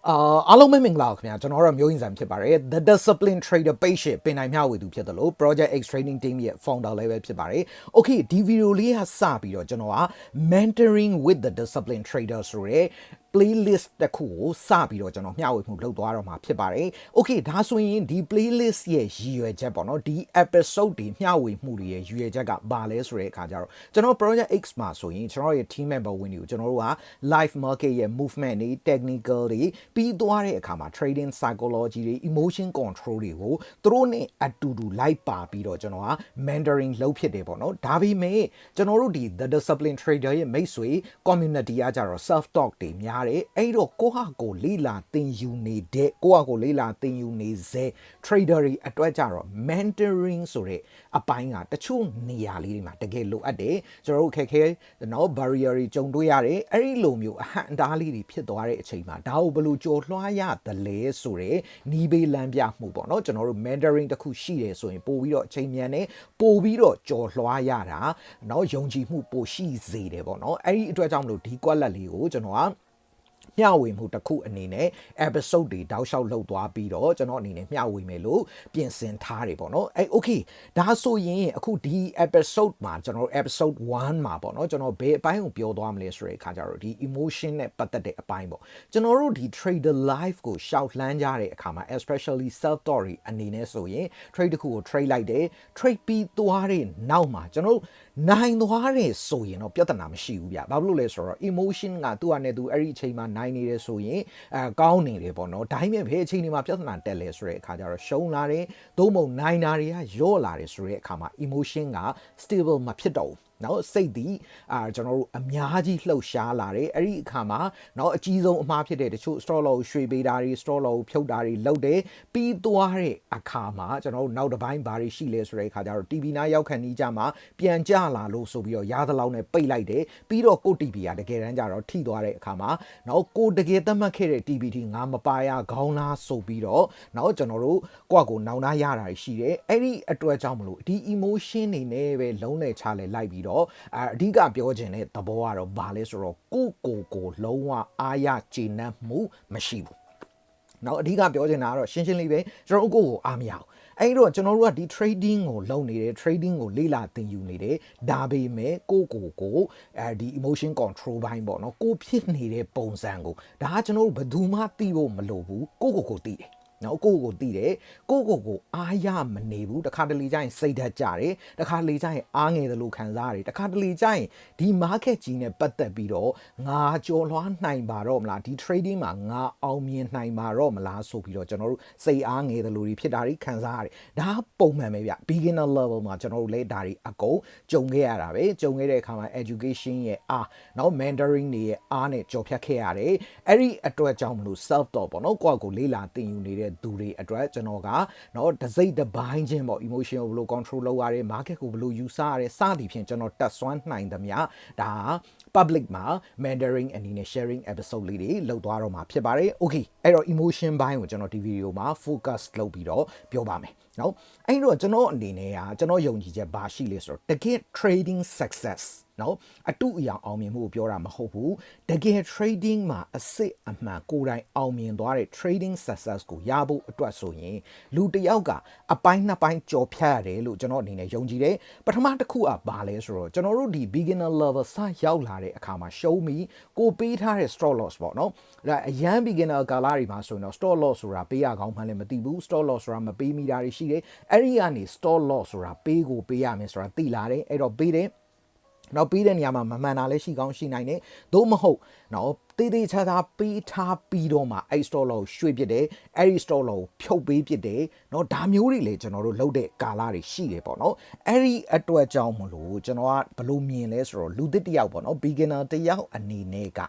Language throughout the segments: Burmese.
အားလုံးပဲမင်္ဂလာပါခင်ဗျာကျွန်တော်တို့မျိုးရင်စံဖြစ်ပါတယ် The Discipline Trader Page ပင်နိုင်မျှဝေသူဖြစ်တယ်လို့ Project X Training Team ရဲ့ founder လည်းပဲဖြစ်ပါတယ် Okay ဒီဗီဒီယိုလေးကစပြီးတော့ကျွန်တော်က Mentoring with the Discipline Trader ဆိုတဲ့ playlist တစ်ခုကိုစပြီးတော့ကျွန်တော်မျှဝေမှုလုပ်သွားတော့မှာဖြစ်ပါတယ် Okay ဒါဆိုရင်ဒီ playlist ရဲ့ရည်ရွယ်ချက်ပေါ့နော်ဒီ episode တွေမျှဝေမှုတွေရဲ့ရည်ရွယ်ချက်ကဘာလဲဆိုတဲ့အခါကျတော့ကျွန်တော် Project X မှာဆိုရင်ကျွန်တော်ရဲ့ team member ဝင်တွေကိုကျွန်တော်တို့က live market ရဲ့ movement တွေ technical တွေပြီးသွားတဲ့အခါမှာ trading psychology တွေ emotion control တွေကိုသူတို့နဲ့အတူတူလိုက်ပါပြီးတော့ကျွန်တော်က mentoring လုပ်ဖြစ်တယ်ပေါ့နော်ဒါပေမဲ့ကျွန်တော်တို့ဒီ The Discipline Trader ရဲ့မိတ်ဆွေ community ကကြတော့ self talk တွေများတယ်အဲ့တော့ကိုဟာကိုလေးလာသင်ယူနေတဲ့ကိုဟာကိုလေးလာသင်ယူနေစေ trader တွေအတွက်ကြတော့ mentoring ဆိုတဲ့အပိုင်းကတချို့နေရာလေးတွေမှာတကယ်လိုအပ်တယ်ကျွန်တော်တို့ခက်ခဲနော် barrier တွေကြုံတွေ့ရတယ်အဲ့ဒီလိုမျိုးအဟန့်အတားလေးတွေဖြစ်သွားတဲ့အချိန်မှာဒါကိုဘယ်လိုကျော်လွှားရသလဲဆိုတဲ့နီးဘေးလမ်းပြမှုပေါ့နော်ကျွန်တော်တို့ mentoring တစ်ခုရှိတယ်ဆိုရင်ပို့ပြီးတော့အချိန်မြန်နဲ့ပို့ပြီးတော့ကျော်လွှားရတာနော်ယုံကြည်မှုပိုရှိစေတယ်ပေါ့နော်အဲ့ဒီအတွက်ကြောင့်မလို့ဒီကွက်လက်လေးကိုကျွန်တော်ကမျှဝေမှုတစ်ခုအနေနဲ့ episode တွေတောက်လျှောက်လှုပ်သွားပြီးတော့ကျွန်တော်အနေနဲ့မျှဝေမယ်လို့ပြင်ဆင်ထားတယ်ပေါ့နော်အဲ့ okay ဒါဆိုရင်အခုဒီ episode မှာကျွန်တော် episode 1မှာပေါ့နော်ကျွန်တော်ဘယ်အပိုင်းကိုပြောသွားမလဲဆိုတဲ့အခါကျတော့ဒီ emotion နဲ့ပတ်သက်တဲ့အပိုင်းပေါ့ကျွန်တော်တို့ဒီ trader life ကိုရှောက်လှမ်းကြတဲ့အခါမှာ especially self story အနေနဲ့ဆိုရင် trade တစ်ခုကို trade လိုက်တယ် trade ပြီးသွားတဲ့နောက်မှာကျွန်တော်နိုင်သွားတယ်ဆိုရင်တော့ပြဿနာမရှိဘူးဗျဘာလို့လဲဆိုတော့ emotion ကသူ့အနေနဲ့သူအဲ့ဒီအချိန်မှာနိုင်နေတယ်ဆိုရင်ကောင်းနေတယ်ပေါ့နော်ဒါပေမဲ့ဘယ်အချိန်ဒီမှာပြဿနာတက်လဲဆိုတဲ့အခါကျတော့ရှုံးလာတယ်သို့မဟုတ်နိုင်တာတွေကရော့လာတယ်ဆိုတဲ့အခါမှာ emotion က stable မဖြစ်တော့ဘူးနော်စိတ်ဒီကျွန်တော်တို့အများကြီးလှုပ်ရှားလာတယ်အဲ့ဒီအခါမှာနော်အကြီးဆုံးအမှားဖြစ်တဲ့တချို့ store low ရွှေပေးတာတွေ store low ဖြုတ်တာတွေလုပ်တယ်ပြီးသွားတဲ့အခါမှာကျွန်တော်တို့နောက်တစ်ပိုင်းဘာတွေရှိလဲဆိုတဲ့အခါကျတော့ TV နားရောက်ခံနေကြမှာပြန်ကြလာလို့ဆိုပြီးတော့ရားသလောက်နဲ့ပိတ်လိုက်တယ်ပြီးတော့ကို TV ကတကယ်တမ်းကျတော့ထိသွားတဲ့အခါမှာနော်ကိုတကယ်သတ်မှတ်ခဲ့တဲ့ TBT ငါမပါရခေါင်းလားဆိုပြီးတော့နော်ကျွန်တော်တို့ကိုနောင်နာရတာရှိတယ်အဲ့ဒီအတွက်ကြောင့်မလို့ဒီ emotion တွေနဲ့ပဲလုံးနဲ့ချလဲလိုက်ပြီးတော့အဓိကပြောချင်တဲ့သဘောကတော့ဘာလဲဆိုတော့ကိုလုံးဝအားရကျေနပ်မှုမရှိဘူးနောက်အဓိကပြောချင်တာကတော့ရှင်းရှင်းလေးပဲကျွန်တော်ကိုအားမရဘူးအဲ့တော့ကျွန်တော်တို့ကဒီ trading ကိုလုပ်နေတယ် trading ကိုလေ့လာသင်ယူနေတယ်ဒါပေမဲ့ကိုဒီ emotion control ဘိုင်းပေါ့နော်ကိုဖြစ်နေတဲ့ပုံစံကိုဒါကကျွန်တော်တို့ဘယ်သူမှသိဖို့မလိုဘူးကိုသိတယ်နော်ကိုသိတယ်ကိုအားရမနေဘူးတခါတလေကျရင်စိတ်ဓာတ်ကြတယ်တခါတလေကျရင်အားငယ်တယ်လို့ခံစားရတယ်တခါတလေကျရင်ဒီ market ကြီးနဲ့ပတ်သက်ပြီးတော့ငါကြော်လွှားနိုင်ပါတော့မလားဒီ trading မှာငါအောင်မြင်နိုင်ပါတော့မလားဆိုပြီးတော့ကျွန်တော်တို့စိတ်အားငယ်တယ်လို့ဖြစ်တာတွေခံစားရတယ်ဒါပုံမှန်ပဲဗျ beginner level မှာကျွန်တော်တို့လည်းဒါတွေအကုန်ကြုံခဲ့ရတာပဲကြုံခဲ့တဲ့အခါမှာ education ရဲ့နော် mentoring တွေရဲ့အားနဲ့ကြော်ဖြတ်ခဲ့ရတယ်အဲ့ဒီအတွက်ကြောင့်မလို့ self talk ပေါ့နော်ကိုလေ့လာသင်ယူနေတဲ့သူတွေအတွက်ကျွန်တော်ကနော်တစိမ့်တစ်ပိုင်းချင်းပေါ့ emotion ကိုဘယ်လို control လုပ်ရတယ် market ကိုဘယ်လိုယူဆရတယ်စသည်ဖြင့်ကျွန်တော်တက်ဆွမ်းနိုင်သမျှဒါ public မှာ mentoring အနေနဲ့ sharing episode လေးတွေလုပ်သွားတော့မှာဖြစ်ပါတယ် okay အဲ့တော့ emotion ဘိုင်းကိုကျွန်တော်ဒီ video မှာ focus လုပ်ပြီးတော့ပြောပါမယ်နော်အဲ့တော့ကျွန်တော်အနေနဲ့ကျွန်တော်ယုံကြည်ချက်ဘာရှိလဲဆိုတော့တကယ် trading successနော်အတူအယောင်အောင်မြင်မှုကိုပြောတာမဟုတ်ဘူးတကယ် trading မှာအစစ်အမှန်ကိုယ်တိုင်အောင်မြင်သွားတဲ့ trading success ကိုရဖို့အတွက်ဆိုရင်လူတစ်ယောက်ကအပိုင်းနှစ်ပိုင်းကြော်ဖြတ်ရတယ်လို့ကျွန်တော်အနေနဲ့ယုံကြည်တယ်ပထမတစ်ခုကဘာလဲဆိုတော့ကျွန်တော်တို့ဒီ beginner level စရောက်လာတဲ့အခါမှာရှုံးပြီးကိုပေးထားတဲ့ stop loss ပေါ့နော်ဒါအရန် beginner ကာလတွေမှာဆိုရင်တော့ stop loss ဆိုတာပေးရကောင်းမှန်းလည်းမသိဘူး stop loss ဆိုတာမပေးမိတာတွေရှိတယ်အဲ့ဒီကနေ stop loss ဆိုတာပေးရမယ်ဆိုတာသိလာတယ်အဲ့တော့ပေးတယ်နောက်ပြီးတဲ့နေရာမှာမမှန်တာလည်းရှိကောင်းရှိနိုင်တယ်သို့မဟုတ်နော်တေးသေးချာချာပေးထားပြီးတော့မှအဲ့ store low ရွှေ့ပစ်တယ်အဲ့ဒီ store low ဖြုတ်ပေးပစ်တယ်နော်ဒါမျိုးတွေလေကျွန်တော်တို့လုပ်တဲ့ကာလတွေရှိတယ်ပေါ့နော်အဲ့ဒီအတွက်ကြောင့်မလို့ကျွန်တော်ကဘယ်လိုမြင်လဲဆိုတော့လူသစ်တစ်ယောက်ပေါ့နော် beginner တစ်ယောက်အနေနဲ့က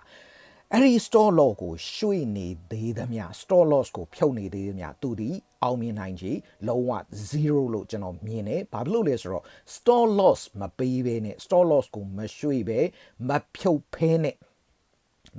အဲ့ဒီ store loss ကိုရွှေ့နေသေးသမျှ store loss ကိုဖြုတ်နေသေးသမျှသူဒီအောင်မြင်နိုင်ခြေလုံးဝ0လို့ကျွန်တော်မြင်တယ်ဘာဖြစ်လို့လဲဆိုတော့ store loss မပေးဘဲနဲ့ store loss ကိုမရွှေ့ပဲမဖြုတ်ဖဲနဲ့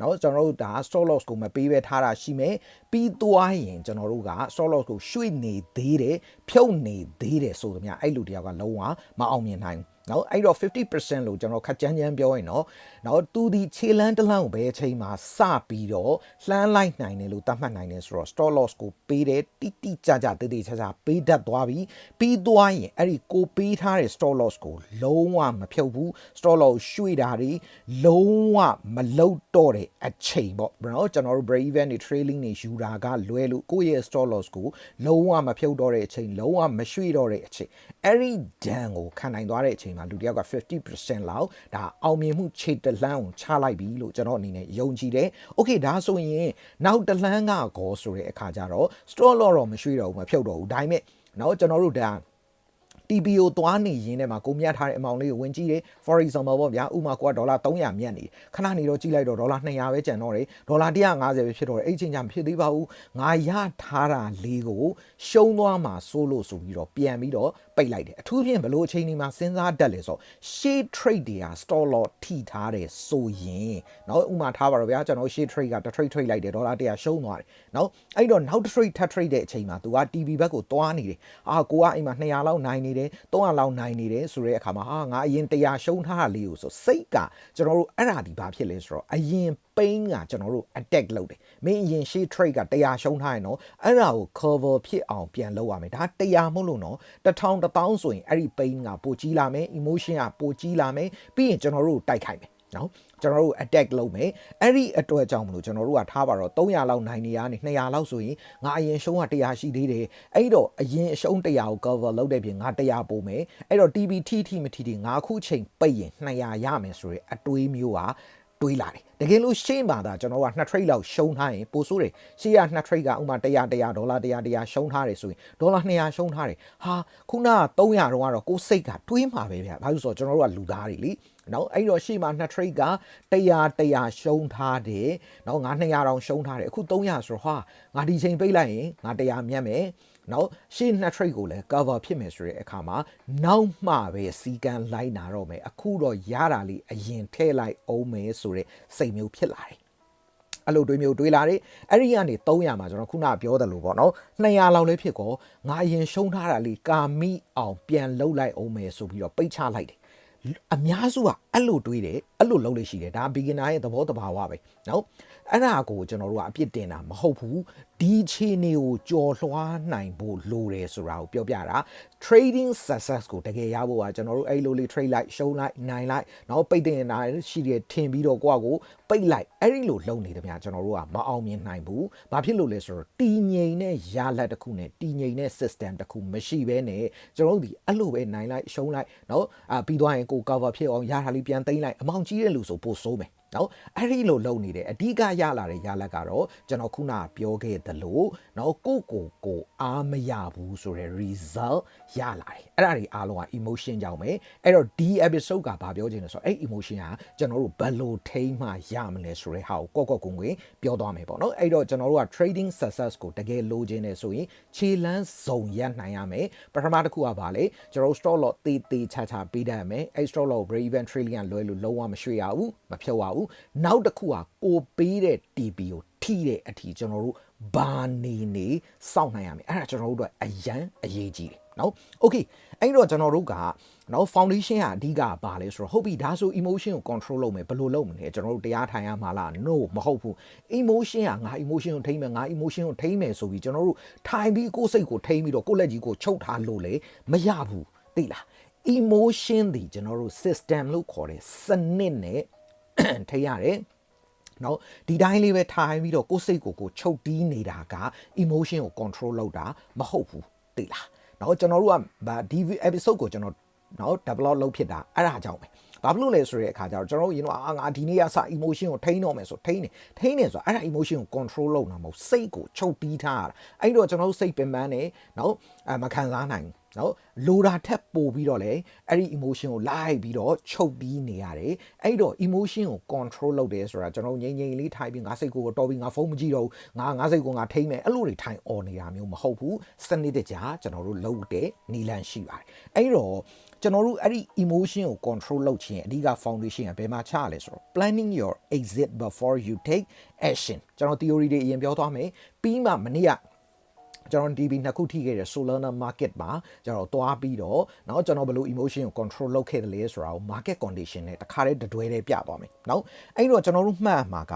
နော်ကျွန်တော်တို့ဒါ stop loss ကိုမပေးပဲထားတာရှိမယ်ပြီးသွားရင်ကျွန်တော်တို့က stop loss ကိုရွှေ့နေသေးတယ်ဖြုတ်နေသေးတယ်ဆိုသမျှအဲ့လူတယောက်ကလုံးဝမအောင်မြင်နိုင် နော်အဲ့တော့50% လို့ကျွန်တော်ခက်ကြမ်းကြမ်းပြောရင်နော်သူဒီခြေလန်းတစ်လန်းကိုပဲအချိန်မှာစပြီးတော့လှမ်းလိုက်နိုင်တယ်လို့သတ်မှတ်နိုင်တယ်ဆိုတော့ stop loss ကိုပေးတယ်တိကြကြတေးချာပေးတတ်သွားပြီပြီးသွားရင်အဲ့ဒီကိုပေးထားတဲ့ stop loss ကိုလုံးဝမဖြုတ်ဘူး stop loss ရွှေ့တာတွေလုံးဝမလုတ်တော့တဲ့အချိန်ပေါ့နော်ကျွန်တော်တို့ break even တွေ trailing တွေယူတာကလွဲလို့ကိုယ့်ရဲ့ stop loss ကိုလုံးဝမဖြုတ်တော့တဲ့အချိန်လုံးဝမရွှေ့တော့တဲ့အချိန်အဲ့ဒီဒဏ်ကိုခံနိုင်သွားတဲ့အချိန်မှာလူတယောက်က50% လောက်ဒါအောင်မြင်မှုခြေတလှမ်းကိုချလိုက်ပြီလို့ကျွန်တော်အနေနဲ့ယုံကြည်တယ်။ Okay ဒါဆိုရင်နောက်တလှမ်းကကောဆိုတဲ့အခါကျတော့ stop loss တော့မရွှေ့တော့ဘူးမဖြုတ်တော့ဘူးဒါပေမဲ့နော်ကျွန်တော်တို့ဒါ TPO သွားနေရင်းနဲ့မှာကိုမြတ်ထားတဲ့အမောင်လေးကိုဝင်ကြည့်တယ် for example ပေါ့ဗျာဥမာကိုကဒေါ်လာ300မြတ်နေခဏနေတော့ကြည့်လိုက်တော့ဒေါ်လာ200ပဲကျန်တော့တယ်ဒေါ်လာ150ပဲဖြစ်တော့တယ်အဲ့ချိန်ကျမဖြစ်သေးပါဘူးငါရထားတာလေးကိုရှုံးသွားမှာစိုးလို့ဆိုပြီးတော့ပြန်ပြီးတော့ပိတ်လိုက်တယ်အထူးဖြင့်ဘလို့အချိန်ဒီမှာစဉ်းစားတတ်လဲဆို share trade တွေက stop loss ထိထားတယ်ဆိုရင်เนาะဥမာထားပါတော့ဗျာကျွန်တော် share trade ကတစ် trade လိုက်တယ်ဒေါ်လာ100ရှုံးသွားတယ်เนาะအဲ့တော့နောက်တစ် trade ထပ် trade တဲ့အချိန်မှာ तू က TP ဘက်ကိုသွားနေတယ်ကိုကအိမ်မှာ200လောက်နိုင်နေတယ်300လောက်နိုင်နေတယ်ဆိုတဲ့အခါမှာငါအရင်100ရှုံးထားတာလေးကိုဆိုစိတ်ကကျွန်တော်တို့အဲ့ဒါဒီဘာဖြစ်လဲဆိုတော့အရင်ပိန်းကကျွန်တော်တို့ attack လုပ်တယ်မင်းအရင် share trade က100ရှုံးထားရင်တော့အဲ့ဒါကို cover ဖြစ်အောင်ပြန်လုပ်ရမယ်ဒါ100မဟုတ်လို့နော်1000 1000ဆိုရင်အဲ့ဒီပိန်းကပိုကြီးလာမယ် emotion ကပိုကြီးလာမယ်ပြီးရင်ကျွန်တော်တို့တိုက်ခိုက်မယ်နော်ကျွန်တော်တို့ attack လုပ်မယ်အဲ့ဒီအတွက်ကြောင့်မလို့ကျွန်တော်တို့ကထားပါတော့300လောက်နိုင်နေရနေ200လောက်ဆိုရင်ငါအရင်ရှုံးက100ရှိသေးတယ်အဲ့တော့အရင်အရှုံး100ကို cover လုပ်တဲ့ပြင်ငါ100ပို့မယ်အဲ့တော့ TBT မထီငါခုချိန်ပိတ်ရင်200ရမယ်ဆိုရဲအတွေးမျိုးကတွေးလာတယ်တကယ်လို့ရှင်းပါတာကျွန်တော်က2 trade လောက်ရှုံးထားရင်ပိုဆိုးတယ်ရှေ့က2 trade ကဥမာ100ဒေါ်လာ100ရှုံးထားတယ်ဆိုရင်ဒေါ်လာ200ရှုံးထားတယ်ဟာခုနက300တော့ကိုစိတ်ကတွေးမှာပဲဗျာဘာလို့ဆိုတော့ကျွန်တော်တို့ကလူသားတွေလीနော်အဲ့တော့ရှေ့မှာ2 trade က100ရှုံးထားတယ်နော်ငါ200တောင်ရှုံးထားတယ်အခု300ဆိုတော့ဟာငါဒီချိန်ပိတ်လိုက်ရင်ငါ100မြတ်မယ်နော်ရှေ့2 trade ကိုလည်း cover ဖြစ်မယ်ဆိုတဲ့အခါမှာနောက်မှပဲစီကံလိုက်နာတော့မယ်အခုတော့ရတာလေးအရင်ထည့်လိုက်အောင်မယ်ဆိုတဲ့စိတ်မျိုးဖြစ်လာတယ်အဲ့လိုတွေးမျိုးတွေးလာတယ်အဲ့ဒီကနေ300မှာကျွန်တော်ခုနပြောတယ်လို့ပေါ့နော်200လောက်လည်းဖြစ်ကောငါအရင်ရှုံးထားတာလေးကာမိအောင်ပြန်လှုပ်လိုက်အောင်မယ်ဆိုပြီးတော့ပိတ်ချလိုက်တယ်အများစုကအဲ့လိုတွေးတယ်အဲ့လိုလုပ်လို့ရှိတယ်ဒါ beginner ရဲ့သဘောတဘာဝပဲနော်အဲ့ဒါကိုကျွန်တော်တို့ကအပြစ်တင်တာမဟုတ်ဘူးဒီခြေနေကိုကြော်လွှားနိုင်ဖို့လိုတယ်ဆိုတာကိုပြောပြတာ trading success ကိုတကယ်ရဖို့ကကျွန်တော်တို့အဲ့လိုလေး trade လိုက်ရှုံးလိုက်နိုင်လိုက်နောက်ပိတ်တင်တာရှိတယ်ထင်ပြီးတော့ကိုယ့်ကိုပိတ်လိုက်အဲ့ဒီလိုလုပ်နေတယ်ဗျာကျွန်တော်တို့ကမအောင်မြင်နိုင်ဘူးဘာဖြစ်လို့လဲဆိုတော့တည်ငြိမ်တဲ့ရလဒ်တစ်ခုနဲ့တည်ငြိမ်တဲ့ system တစ်ခုမရှိဘဲနဲ့ကျွန်တော်တို့ဒီအဲ့လိုပဲနိုင်လိုက်ရှုံးလိုက်နော်ပြီးသွားရင်ကို cover ဖြစ်အောင်ရတာလေးပြန်သိမ်းလိုက်အမောင်ကြီးတဲ့လူဆိုပို့ဆိုးမယ်နော်အဲ့ဒီလိုလုပ်နေတယ်အဓိကရလာတဲ့ရလဒ်ကတော့ကျွန်တော်ခုနပြောခဲ့သလိုနော်ကိုအားမရဘူးဆိုတဲ့ result ရလာတယ်အဲ့ဒါတွေအားလုံးက emotion ကြောင့်ပဲအဲ့တော့ဒီ episode ကဘာပြောချင်လဲဆိုတော့အဲ့ emotion ကကျွန်တော်တို့ဘယ်လိုထိန်းမှရမလဲဆိုတဲ့ဟာကိုကွက်ကွင်ပြောသွားမယ်ပေါ့နော်အဲ့တော့ကျွန်တော်တို့က trading success ကိုတကယ်လိုချင်တယ်ဆိုရင်ခြေလန်းစုံရနိုင်ရမယ်ပထမတစ်ခုကဘာလဲကျွန်တော်တို့ stop loss တေးချာပေးတတ်မယ်အဲ့ stop loss break even trillion လွဲလို့လုံးဝမရွှေ့ရဘူးမဖြုတ်ရဘူးနောက်တစ်ခုကကိုပေးတဲ့ TP ကိုထိတဲ့အထိကျွန်တော်တို့ဘာနေစောင့်နိုင်ရမယ်အဲ့ဒါကျွန်တော်တို့အရန်အရေးကြီးတယ်နော် okay အဲ့တော့ကျွန်တော်တို့ကနော် foundation ကအဓိကဘာလဲဆိုတော့ဟုတ်ပြီဒါဆို emotion ကို control လုပ်မယ်ဘယ်လိုလုပ်မလဲကျွန်တော်တို့တရားထိုင်ရမှာလား no မဟုတ်ဘူး emotion ကငါ emotion ကိုထိမ့်မယ်ငါ emotion ကိုထိမ့်မယ်ဆိုပြီးကျွန်တော်တို့ထိုင်ပြီးကိုယ်စိတ်ကိုထိမ့်ပြီးတော့ကိုယ်လက်ကြီးကိုချုပ်ထားလို့လေမရဘူးသိလား emotion ဒီကျွန်တော်တို့ system လို့ခေါ်တဲ့စနစ်နဲ့ထိရတယ်နော်ဒီတိုင်းလေးပဲထိုင်ပြီးတော့ကိုယ်စိတ်ကိုချုပ်တီးနေတာက emotion ကို control လုပ်တာမဟုတ်ဘူးသိလားနော်ကျွန်တော်တို့ကဒီ episode ကိုကျွန်တော်နော် develop လုပ်ဖြစ်တာအဲ့ဒါကြောင့်ပဲဘာဖြစ်လို့လဲဆိုတဲ့အခါကျတော့ကျွန်တော်တို့ရင်တော့ငါဒီနေ့ကစ emotion ကိုထိန်းတော့မယ်ဆိုထိန်းနေဆိုအဲ့ဒါ emotion ကို control လုပ်တာမဟုတ်စိတ်ကိုချုပ်တီးထားတာအဲ့တော့ကျွန်တော်တို့စိတ်ပင်ပန်းနေနော်မခံစားနိုင်နော်လိုတာထက်ပိုပြီးတော့လေအဲ့ဒီ emotion ကိုလိုက်ပြီးတော့ချုပ်ပြီးနေရတယ်အဲ့တော့ emotion ကို control လုပ်တယ်ဆိုတာကျွန်တော်ငြိမ်လေးထိုင်ပြီးငါစိတ်ကိုတော်ပြီးငါဖုန်းမကြည့်တော့ဘူးငါစိတ်ကိုငါထိမ့်မယ်အဲ့လိုတွေထိုင်អော်နေတာမျိုးမဟုတ်ဘူးစနစ်တကျကျွန်တော်တို့လုပ်တဲ့နီလန်ရှိပါတယ်အဲ့တော့ကျွန်တော်တို့အဲ့ဒီ emotion ကို control လုပ်ခြင်းအဓိက foundation ကဘယ်မှာချရလဲဆိုတော့ planning your exit before you take action ကျွန်တော် theory တွေအရင်ပြောသွားမယ်ပြီးမှမနေ့က ကျွန်တော် DB နှစ်ခုထိခဲ့တဲ့ Solana market မှာကျွန်တော်သွားပြီးတော့เนาะကျွန်တော်ဘယ်လို emotion ကို control လုပ်ခဲ့တယ်လဲဆိုတာကို market condition နဲ့တခါတည်းတွဲတည်းပြသွားမယ်เนาะအဲ့တော့ကျွန်တော်တို့မှတ်မှာက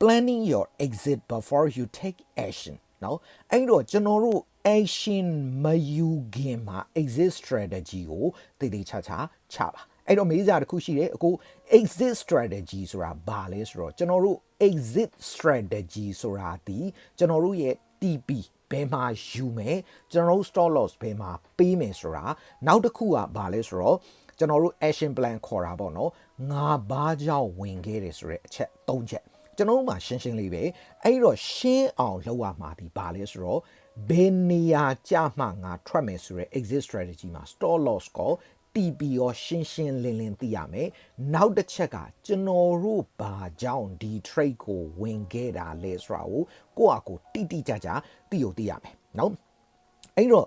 planning your exit before you take action เนาะအဲ့တော့ကျွန်တော်တို့ action မယူခင်မှာ exit strategy ကိုတည်တည်ချာချာချပါအဲ့တော့မေးစရာတစ်ခုရှိတယ်အခု exit strategy ဆိုတာဘာလဲဆိုတော့ကျွန်တော်တို့ exit strategy ဆိုတာဒီကျွန်တော်တို့ရဲ့ TP ဘယ်မှာယူမယ်ကျွန်တော်တို့ stop loss ဘယ်မှာပေးမယ်ဆိုတာနောက်တစ်ခုကဘာလဲဆိုတော့ကျွန်တော်တို့ action plan ခေါ်တာပေါ့နော်ငါဘာကြောင့်ဝင်ခဲ့တယ်ဆိုတဲ့အချက်၃ချက်ကျွန်တော်တို့မှာရှင်းရှင်းလေးပဲအဲ့တော့ရှင်းအောင်လုပ်ရမှာဒီဘာလဲဆိုတော့ဘယ်နေရာကြမှငါထွက်မယ်ဆိုတဲ့ exit strategy မှာ stop loss ကို TP ရောရှင်းရှင်းလင်းလင်းသိရမယ်နောက်တစ်ချက်ကကျွန်တော်တို့ဘာကြောင့်ဒီ trade ကိုဝင်ခဲ့တာလဲဆိုတာကိုယ့်အကိုတိတိကျကျသိရမယ်နော်အဲ့တော့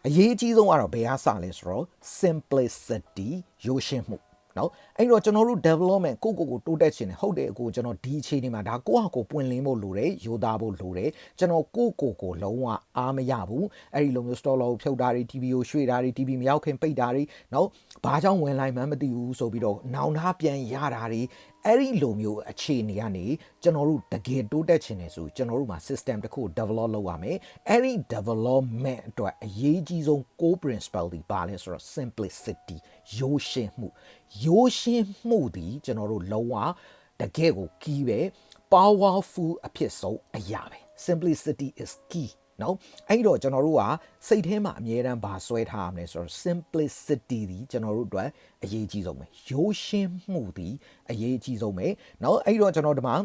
အရေးကြီးဆုံးကတော့ဘယ်ဟာစလဲဆိုတော့ simplicity ရိုးရှင်းမှုနော်အဲ့တော့ကျွန်တော်တို့ development ကိုတိုးတက်ချင်တယ်ဟုတ်တယ်အခုကျွန်တော်ဒီအခြေအနေမှာဒါကိုယ့်ဟာကိုပွင့်လင်းဖို့လိုတယ်ယူသားဖို့လိုတယ်ကျွန်တော်ကိုလုံးဝအားမရဘူးအဲ့ဒီလိုမျိုး store လောက်ဖြုတ်တာတွေ TV ကိုရွှေ့တာတွေ TV မရောက်ခင်ပိတ်တာတွေနော်ဘာကြောင့်ဝင်လိုက်မှမသိဘူးဆိုပြီးတော့နောင်ထားပြန်ရတာတွေအဲ့ဒီလိုမျိုးအခြေအနေကနေကျွန်တော်တို့တကယ်တိုးတက်ချင်တယ်ဆိုကျွန်တော်တို့မှာ system တစ်ခု develop လုပ်ရမယ်အဲ့ဒီ development အတွက်အရေးကြီးဆုံး core principle ဒီပါလဲဆိုတော့ simplicity ရိုးရှင်းမှုဒီကျွန်တော်တို့လုံးဝတကယ်ကို key ပဲ powerful အဖြစ်ဆုံးအရာပဲ simplicity is key နော်အဲ့တော့ကျွန်တော်တို့ကစိတ်ထဲမှာအမြဲတမ်းဗာဆွဲထားရမယ်ဆိုတော့ simplicity ဒီကျွန်တော်တို့အတွက်အရေးကြီးဆုံးပဲရိုးရှင်းမှုဒီအရေးကြီးဆုံးပဲနော်အဲ့တော့ကျွန်တော်ဒီမှာ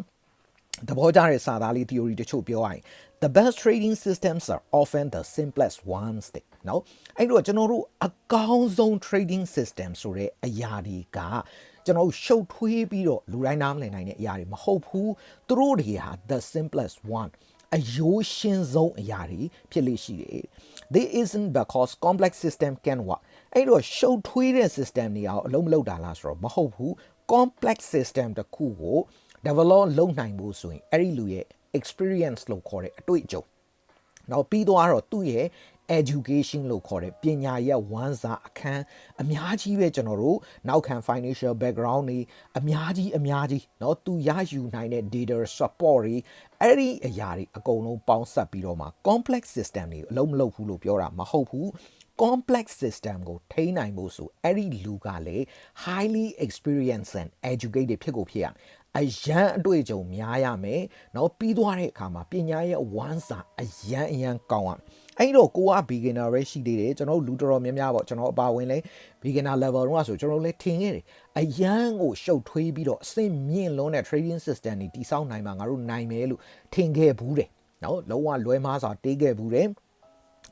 သဘောကျတဲ့စာသားလေး theory တချို့ပြောရရင် the best trading systems are often the simplest ones တဲ့နော်အဲ့တော့ကျွန်တော်တို့အကောင်းဆုံး trading system ဆိုတဲ့အရာတွေကကျွန်တော်ရှုပ်ထွေးပြီးတော့လူတိုင်းနားမလည်နိုင်တဲ့အရာတွေမဟုတ်ဘူးသူတို့တွေဟာ the simplest one အယိုးရှင်းဆုံးအရာတွေဖြစ်လိမ့်ရှိတယ် They isn't because complex system can work အဲ့တော့ရှုပ်ထွေးတဲ့ system တွေအောင်အလုံးမလုံးတာလားဆိုတော့မဟုတ်ဘူး complex system တခုကို develop လုပ်နိုင်ဖို့ဆိုရင်အဲ့ဒီလူရဲ့ experience လို့ခေါ်တဲ့အတွေ့အကြုံနောက်ပြီးတော့သူ့ရဲ့ education လို့ခေါ်တဲ့ပညာရဲ့ဝမ်းစာအခန်းအများကြီးပဲကျွန်တော်တို့နောက်ခံ financial background တွေအများကြီးเนาะသူရယူနိုင်တဲ့ data support တွေအဲ့ဒီအရာတွေအကုန်လုံးပေါင်းစပ်ပြီးတော့မှ complex system တွေအလုံးမလုံးဘူးလို့ပြောတာမဟုတ်ဘူး complex system ကိုထိန်းနိုင်ဖို့ဆိုအဲ့ဒီလူကလည်း highly experienced and educated ဖြစ်ကိုဖြစ်ရအရန်အတွေ့အကြုံများရမယ်เนาะပြီးသွားတဲ့အခါမှာပညာရဲ့ဝမ်းစာအရန်ကောင်းရမယ်အဲ့တော့ကိုက beginner ပဲရှိသေးတယ်ကျွန်တော်လူတော်တော်များများပေါ့ကျွန်တော်အပါဝင်လဲ beginner level တော့ဆိုကျွန်တော်လည်းထင်ခဲ့တယ်အရန်ကိုရှုပ်ထွေးပြီးတော့အဆင့်မြင့်လုံးတဲ့ trading system တွေတည်ဆောက်နိုင်မှာငါတို့နိုင်မယ်လို့ထင်ခဲ့ဘူးတယ်เนาะလုံးဝလွဲမားစွာတေးခဲ့ဘူးတယ်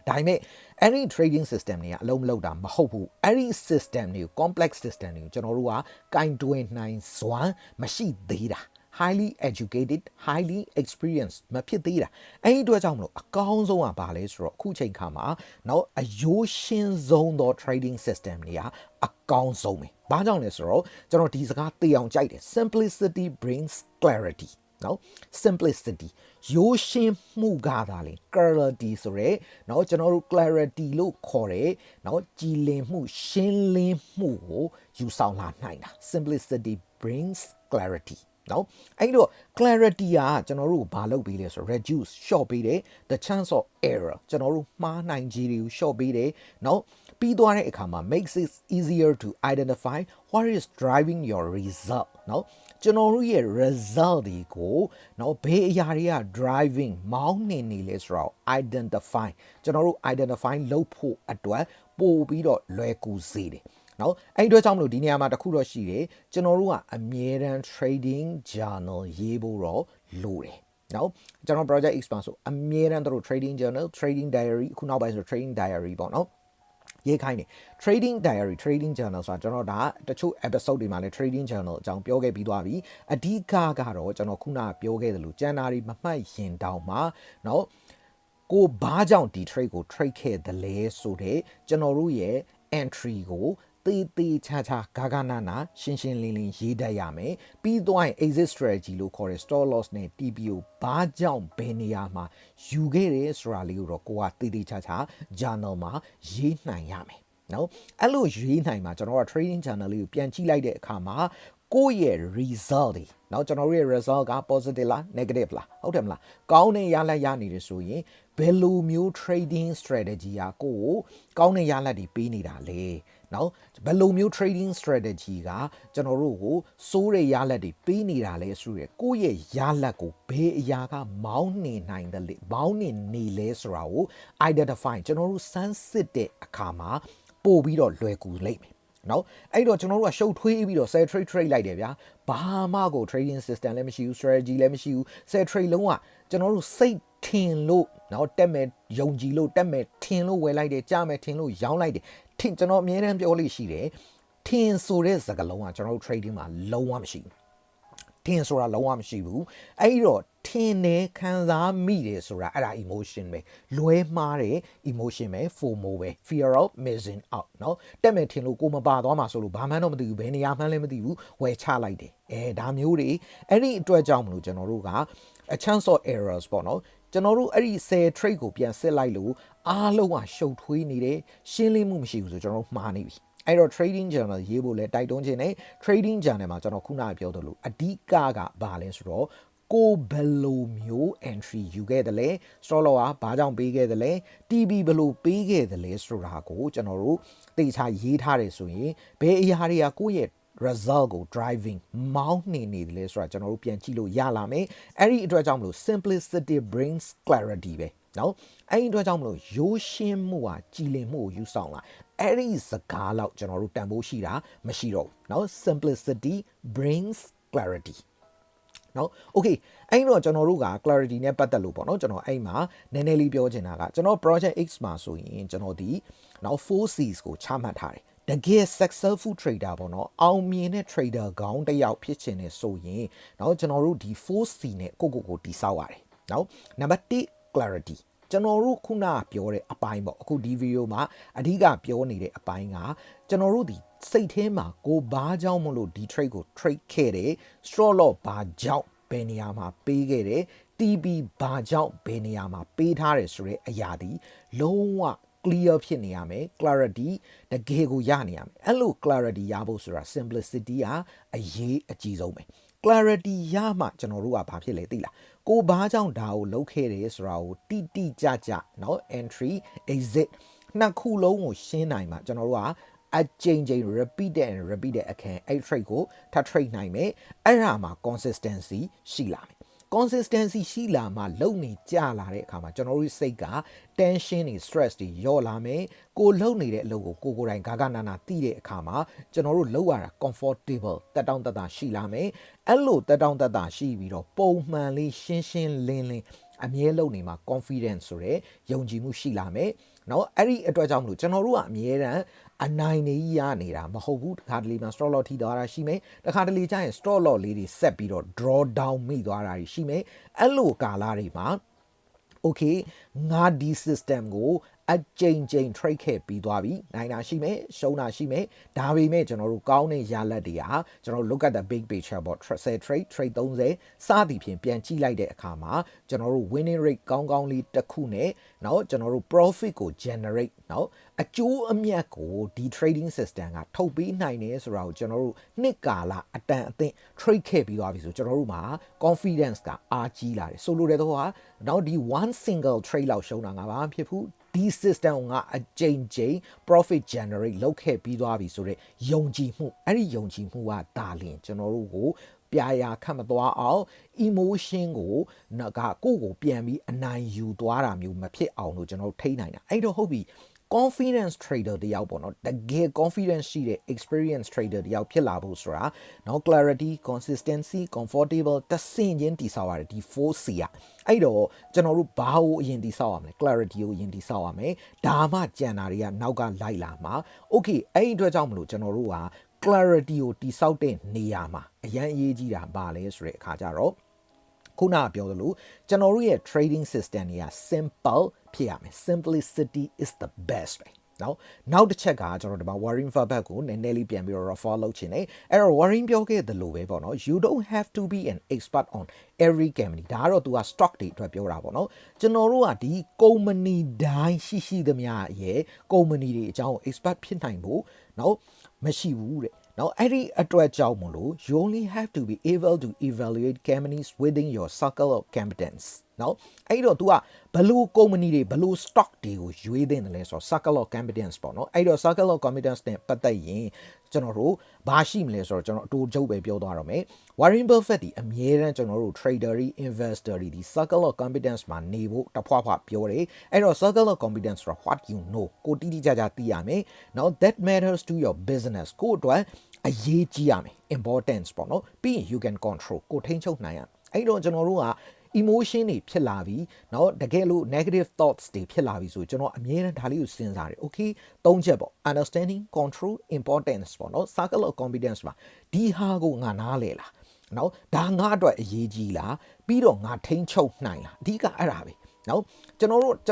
ဒါပေမဲ့အဲ့ဒီ trading system တွေကအလုံးမလုံးတာမဟုတ်ဘူးအဲ့ဒီ system တွေကို complex system တွေကိုကျွန်တော်တို့ကကင်တွယ်နိုင်စွမ်းမရှိသေးတာhighly educated highly experienced မဖြစ်သေးတာအဲ့ဒီအတွက်ကြောင့်မလို့အကောင်းဆုံးကဘာလဲဆိုတော့အခုချိန်ခါမှာနော်အယိုးရှင်းဆုံးသော trading system တွေကအကောင်းဆုံးပဲဘာကြောင့်လဲဆိုတော့ကျွန်တော်ဒီစကားသိအောင်ကြိုက်တယ် simplicity brings clarity နော် simplicity ရိုးရှင်းမှုကသာလေ clarity ဆိုရဲနော်ကျွန်တော်တို့ clarity လို့ခေါ်တယ်နော်ကြည်လင်မှုရှင်းလင်းမှုကိုယူဆောင်လာနိုင်တာ simplicity brings clarityနော်အဲ့တော့ clarity ကကျွန်တော်တို့ဘာလုပ်ပေးလဲဆို reduce short ပေးတယ် the chance of error ကျွန်တော်တို့မှားနိုင်ကြီးတွေကို short ပေးတယ်နော်ပြီးသွားတဲ့အခါမှာ makes it easier to identify what is driving your result နော်ကျွန်တော်တို့ရဲ့ result တွေကိုနော်ဘယ်အရာတွေက driving မောင်းနှင်နေလဲဆိုတော့ identify ကျွန်တော်တို့ identify လုပ်ဖို့အတွက်ပို့ပြီးတော့လွယ်ကူစေတယ်နော်အဲ့အတွက်ကြောင့်မလို့ဒီနေရာမှာတခုတော့ရှိတယ်ကျွန်တော်တို့ကအမြဲတမ်း trading journal ရေးဖို့တော့လိုတယ်နော်ကျွန်တော် project expand ဆိုအမြဲတမ်းတို့ trading journal trading diary အခုနောက်ပိုင်းဆို trading diary ပေါ့နော်ရေးခိုင်းတယ် trading diary trading journal ဆိုတာကျွန်တော်ဒါတချို့ episode တွေမှာလည်း trading journal အကြောင်းပြောခဲ့ပြီးသွားပြီအဓိကကတော့ကျွန်တော်ခုနပြောခဲ့တယ်လို့ကျန်တာတွေမမှတ်ရင်တောင်မှနော်ကိုဘာကြောင့်ဒီ trade ကို trade ခဲ့တယ်လဲဆိုတဲ့ကျွန်တော်တို့ရဲ့entry ကို သေးသေးချာချာဂါဂနာနာရှင်းရှင်းလင်းလင်းရေးတတ်ရမယ်ပြီးသွားရင် exit strategy လို့ခေါ်တဲ့ stop loss နဲ့ TPO ဘာကြောင့်ဘယ်နေရာမှာယူခဲ့တယ်ဆိုတာလေးကိုတော့ကိုကသေးသေးချာချာ journal မှာရေးနိုင်ရမယ်နော်အဲ့လိုရေးနိုင်မှာကျွန်တော်က trading journal လေးကိုပြန်ကြည့်လိုက်တဲ့အခါမှာကိုယ့်ရဲ့ result တွေเนาะကျွန်တော်တို့ရဲ့ result က positive လား negative လားဟုတ်တယ်မလားကောင်းတဲ့ရလဒ်ရနေတယ်ဆိုရင်ဘယ်လိုမျိုး trading strategy ကကိုယ့်ကိုကောင်းတဲ့ရလဒ်တွေပေးနေတာလဲเนาะဘယ်လိုမျိုး trading strategy ကကျွန်တော်တို့ကိုစိုးတဲ့ရလဒ်တွေပေးနေတာလဲဆိုရယ်ကိုယ့်ရဲ့ရလဒ်ကိုဘယ်အရာကမောင်းနေနိုင်တယ်လဲမောင်းနေလဲဆိုတာကို identify ကျွန်တော်တို့စမ်းစစ်တဲ့အခါမှာပို့ပြီးတော့လွယ်ကူလိမ့်မယ်နော်အဲ့တော့ကျွန်တော်တို့ကရှုပ်ထွေးပြီးတော့ sell trade လိုက်တယ်ဗျာဘာမှကို trading system လည်းမရှိဘူး strategy လည်းမရှိဘူး sell trade လုံးဝကျွန်တော်တို့စိတ်ထင်လို့နော်တက်မဲ့ယုံကြည်လို့တက်မဲ့ထင်လို့ဝယ်လိုက်တယ်ကြားမဲ့ထင်လို့ရောင်းလိုက်တယ်ထင်ကျွန်တော်အမြဲတမ်းပြောလို့ရှိတယ်ထင်ဆိုတဲ့စကားလုံးကကျွန်တော်တို့ trading မှာလုံးဝမရှိဘူးထင်ဆိုတာလုံးဝမရှိဘူးအဲ့တော့ထင်နေခံစားမိတယ်ဆိုတာအဲ့ဒါ emotion ပဲလွဲမှားတဲ့ emotion ပဲ FOMO ပဲ fear of missing out เนาะတက်မယ်ထင်လို့ကိုမပါသွားမှာဆိုလို့ဘာမှတော့မသိဘူးဘယ်နေရာမှလည်းမသိဘူးဝယ်ချလိုက်တယ်ဒါမျိုးတွေအဲ့ဒီအတွက်ကြောင့်မလို့ကျွန်တော်တို့က a chance of errors ပေါ့เนาะကျွန်တော်တို့အဲ့ဒီ10 trade ကိုပြန်စစ်လိုက်လို့အားလုံးကရှုပ်ထွေးနေတယ်ရှင်းလင်းမှုမရှိဘူးဆိုကျွန်တော်တို့မှားနေပြီအဲ့တော့ trading journal ရေးဖို့လဲတိုက်တွန်းခြင်းနဲ့ trading journal မှာကျွန်တော်ခုနကပြောသလိုအဓိကဘာလဲဆိုတော့ကိုဘယ်လိုမျိုး entry ယူခဲ့တယ်လဲ stop loss ကဘာကြောင့်ပေးခဲ့တယ်လဲ TB ဘယ်လိုပေးခဲ့တယ်လဲဆိုတာကိုကျွန်တော်တို့သေချာရေးထားတယ်ဆိုရင်ဘယ်အရာတွေကကိုယ့်ရဲ့ result ကို driving မောင်းနေတယ်လဲဆိုတာကျွန်တော်တို့ပြန်ကြည့်လို့ရလာမယ်အဲ့ဒီအတွက်ကြောင့်မလို့ simplicity brings clarity ပဲနော်အဲ့ဒီအတွက်ကြောင့်မလို့ရိုးရှင်းမှုဟာကြည်လင်မှုကိုယူဆောင်လာအဲ့ဒီစကားလောက်ကျွန်တော်တို့တန်ဖိုးရှိတာမရှိတော့ဘူးเนาะ simplicity brings clarity เนาะ okay အဲ့တော့ကျွန်တော်တို့က clarity နဲ့ပတ်သက်လို့ပေါ့เนาะကျွန်တော်အဲ့မှာနည်းနည်းလေးပြောချင်တာကကျွန်တော် project X မှာဆိုရင်ကျွန်တော်ဒီเนาะ 4Cs ကိုချမှတ်ထားတယ်တကယ် successful trader ပေါ့နော်အောင်မြင်တဲ့ trader ကောင်းတစ်ယောက်ဖြစ်ချင်တယ်ဆိုရင်เนาะကျွန်တော်တို့ဒီ 4C နဲ့ကိုတည်ဆောက်ရတယ်เนาะ number 1 clarityကျွန်တော်တို့ခုနပြောတဲ့အပိုင်းပေါ့အခုဒီ video မှာအဓိကပြောနေတဲ့အပိုင်းကကျွန်တော်တို့ဒီစိတ်ထဲမှာကိုဘာကြောင့်မလို့ဒီ trade ကို trade ခဲ့တယ် stop loss ဘာကြောင့်ဘယ်နေရာမှာပေးခဲ့တယ် TB ဘာကြောင့်ဘယ်နေရာမှာပေးထားတယ်ဆိုတဲ့အရာဒီလုံးဝclear ဖြစ်နေရမယ် clarity တကယ်ကိုရနေရမယ်အဲ့လို clarity ရဖို့ဆိုတာ simplicity ကအရေးအကြီးဆုံးပဲ clarity ရမှကျွန်တော်တို့ကဘာဖြစ်လဲသိလားကိုဘာကြောင့်ဒါကိုလုပ်ခဲ့တယ်ဆိုတာကိုတိကျเนาะ entry exit နှစ်ခုလုံးကိုရှင်းနိုင်မှကျွန်တော်တို့ကအကြိမ် repeat အခန်းအဲ့ trade ကိုထပ် trade နိုင်မယ်အဲ့ဒါမှာ consistency ရှိလာမယ်consistency ရှိလာမှလုံနေကြလာတဲ့အခါမှာကျွန်တော်တို့စိတ်က tension တွေ stress တွေလျော့လာမယ်ကိုလုံနေတဲ့အလုပ်ကိုကိုယ်တိုင်ဂါဂနာနာသိတဲ့အခါမှာကျွန်တော်တို့လုပ်ရတာ comfortable တက်တောင့်တက်တာရှိလာမယ်အဲ့လိုတက်တောင့်တက်တာရှိပြီးတော့ပုံမှန်လေးရှင်းလင်းအမြဲလုံနေမှာ confidence ဆိုတဲ့ယုံကြည်မှုရှိလာမယ်เนาะအဲ့ဒီအတွက်ကြောင့်မလို့ကျွန်တော်တို့ကအမြဲတမ်းအနိုင်နေရနေတာမဟုတ်ဘူးတခါတလေမှာ stop loss ထိသွားတာရှိမယ်တခါတလေကျရင် stop loss လေးတွေဆက်ပြီးတော့ draw down မိသွားတာရှိမယ်အဲ့လိုကာလတွေမှာ okay ငါဒီ system ကိုအကြိမ် trade ခဲ့ပြီးသွားပြီနိုင်တာရှိမယ်ရှုံးတာရှိမယ်ဒါပေမဲ့ကျွန်တော်တို့ကောင်းတဲ့ရလဒ်တွေဟာကျွန်တော် look at the big picture ပေါ့ trade 30စသည်ဖြင့်ပြန်ကြည့်လိုက်တဲ့အခါမှာကျွန်တော်တို့ winning rate ကောင်းလေးတစ်ခုနဲ့เนาะကျွန်တော်တို့ profit ကို generate เนาะအကျိုးအမြတ်ကိုဒီ trading system ကထုတ်ပေးနိုင်တယ်ဆိုတာကိုကျွန်တော်တို့နှစ်ကာလအတန်အသင့် trade ခဲ့ပြီးသွားပြီဆိုကျွန်တော်တို့မှာ confidence ကအားကြီးလာတယ်ဆိုလိုတဲ့တော့ဟာတော့ဒီ one single trade လောက်ရှုံးတာငါဘာမှဖြစ်ဘူးဒီ system ကအကြိမ် profit generate လုပ်ခဲ့ပြီးသွားပြီဆိုတော့ယုံကြည်မှုအဲ့ဒီယုံကြည်မှုကဒါလင်ကျွန်တော်တို့ကိုပြာရာခတ်မသွားအောင် emotion ကိုကိုပြန်ပြီးအနိုင်ယူသွားတာမျိုးမဖြစ်အောင်လို့ကျွန်တော်တို့ထိန်းနိုင်တာအဲ့တော့ဟုတ်ပြီ confidence trader တယောက်ပေါ့နော်တကယ် confidence ရှိတဲ့ experience trader တယောက်ဖြစ်လာဖို့ဆိုတာနော် clarity consistency comfortable တဆင့်ချင်းတည်ဆောက်ရတယ်ဒီ 4C အဲ့တော့ကျွန်တော်တို့ဘာကိုအရင်တည်ဆောက်ရမလဲ clarity ကိုအရင်တည်ဆောက်ရမယ်ဒါမှကြံတာတွေကနောက်ကလိုက်လာမှာ okay အဲ့ဒီအတွက်ကြောင့်မလို့ကျွန်တော်တို့က clarity ကိုတည်ဆောက်တဲ့နေရာမှာအရင်အရေးကြီးတာပါလဲဆိုတဲ့အခါကျတော့ခုနပြောသလိုကျွန်တော်တို့ရဲ့ trading system တွေက simple ဖြစ်ရမယ် simplicity is the best ပဲ နောက်တစ်ချက်ကကျွန်တော်ဒီမှာ Warren Buffett ကိုနည်းနည်းလေးပြန်ပြီးတော့ refer လုပ်ချင်တယ်အဲ့တော့ Warren ပြောခဲ့သလိုပဲပေါ့နော် you don't have to be an expert on every company ဒါကတော့ तू က stock တွေအတွက်ပြောတာပေါ့နော်ကျွန်တော်တို့ကဒီ company တိုင်းရှိသမျှရဲ့ company တွေအကြောင်း expert ဖြစ်နိုင်ဖို့မရှိဘူးတဲ့အဲ့ဒီအတွက်ကြောင့်မလို့ you only have to be able to evaluate companies within your circle of competence အဲ့တော့ तू ကဘယ်လို company တွေဘယ်လို stock တွေကိုရွေးသင့်တယ်လဲဆိုတော့ circle of competence ပေါ့နော်အဲ့တော့ circle of competence နဲ့ပတ်သက်ရင်ကျွန်တော်တို့ဘာရှိမလဲဆိုတော့ကျွန်တော်အတူချုပ်ပဲပြောသွားတော့မယ် Warren Buffett ဒီအမြဲတမ်းကျွန်တော်တို့ trader တွေ investor တွေဒီ circle of competence မှာနေဖို့တဖွာဖွာပြောတယ်အဲ့တော့ circle of competence ဆိုတော့ what you know ကိုတိတိကျကျသိရမယ် that matters to your business ကိုအတွက်အရေးကြီးရမယ် importance ပေါ့နော်ပြီးရင် you can control ကိုထိန်းချုပ်နိုင်ရအဲ့တော့ကျွန်တော်တို့ကemotion တွေဖြစ်လာပြီတကယ်လို့ negative thoughts တွေဖြစ်လာပြီဆိုကျွန်တော်အမြဲတမ်းဒါလေးကိုစဉ်းစားတယ် okay ၃ချက်ပေါ့ understanding control importance ပေါ့circle of competence မှာဒီဟာကိုငါနားလဲလားဒါငါအတွက်အရေးကြီးလားပြီးတော့ငါထိန်းချုပ်နိုင်လားအဓိကအဲ့ဒါပဲကျွန်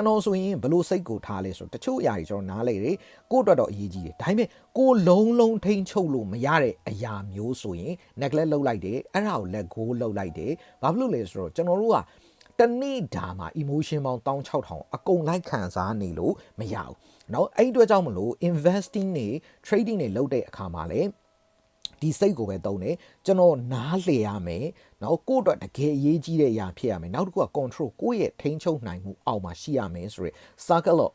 တော်ဆိုရင်ဘလို့စိတ်ကိုထားလဲဆိုတချို့အရာတွေကျွန်တော်နားလေတယ်ကိုယ့်အတွက်တော့အရေးကြီးတယ်ဒါပေမဲ့ကိုလုံးထိန်းချုပ်လို့မရတဲ့အရာမျိုးဆိုရင် neglect လုပ်လိုက်တယ်အဲ့ဒါကို let go လုပ်လိုက်တယ်ဘာဖြစ်လို့လဲဆိုတော့ကျွန်တော်တို့ကတနေ့ဒါမှာ emotion ပေါင်း16000အကုန်လိုက်ခံစားနေလို့မရဘူးအဲ့အတွက်ကြောင့်မလို့ investing တွေ trading တွေလုပ်တဲ့အခါမှာလည်းဒီစိတ်ကိုပဲသုံးတယ်ကျွန်တော်နားလေရမယ်ကိုယ့်အတွက်တကယ်အရေးကြီးတဲ့အရာဖြစ်ရမယ်နောက်တစ်ခုက control ကိုယ့်ရဲ့ထိန်းချုပ်နိုင်မှုအောက်မှာရှိရမယ်ဆိုရယ် circle of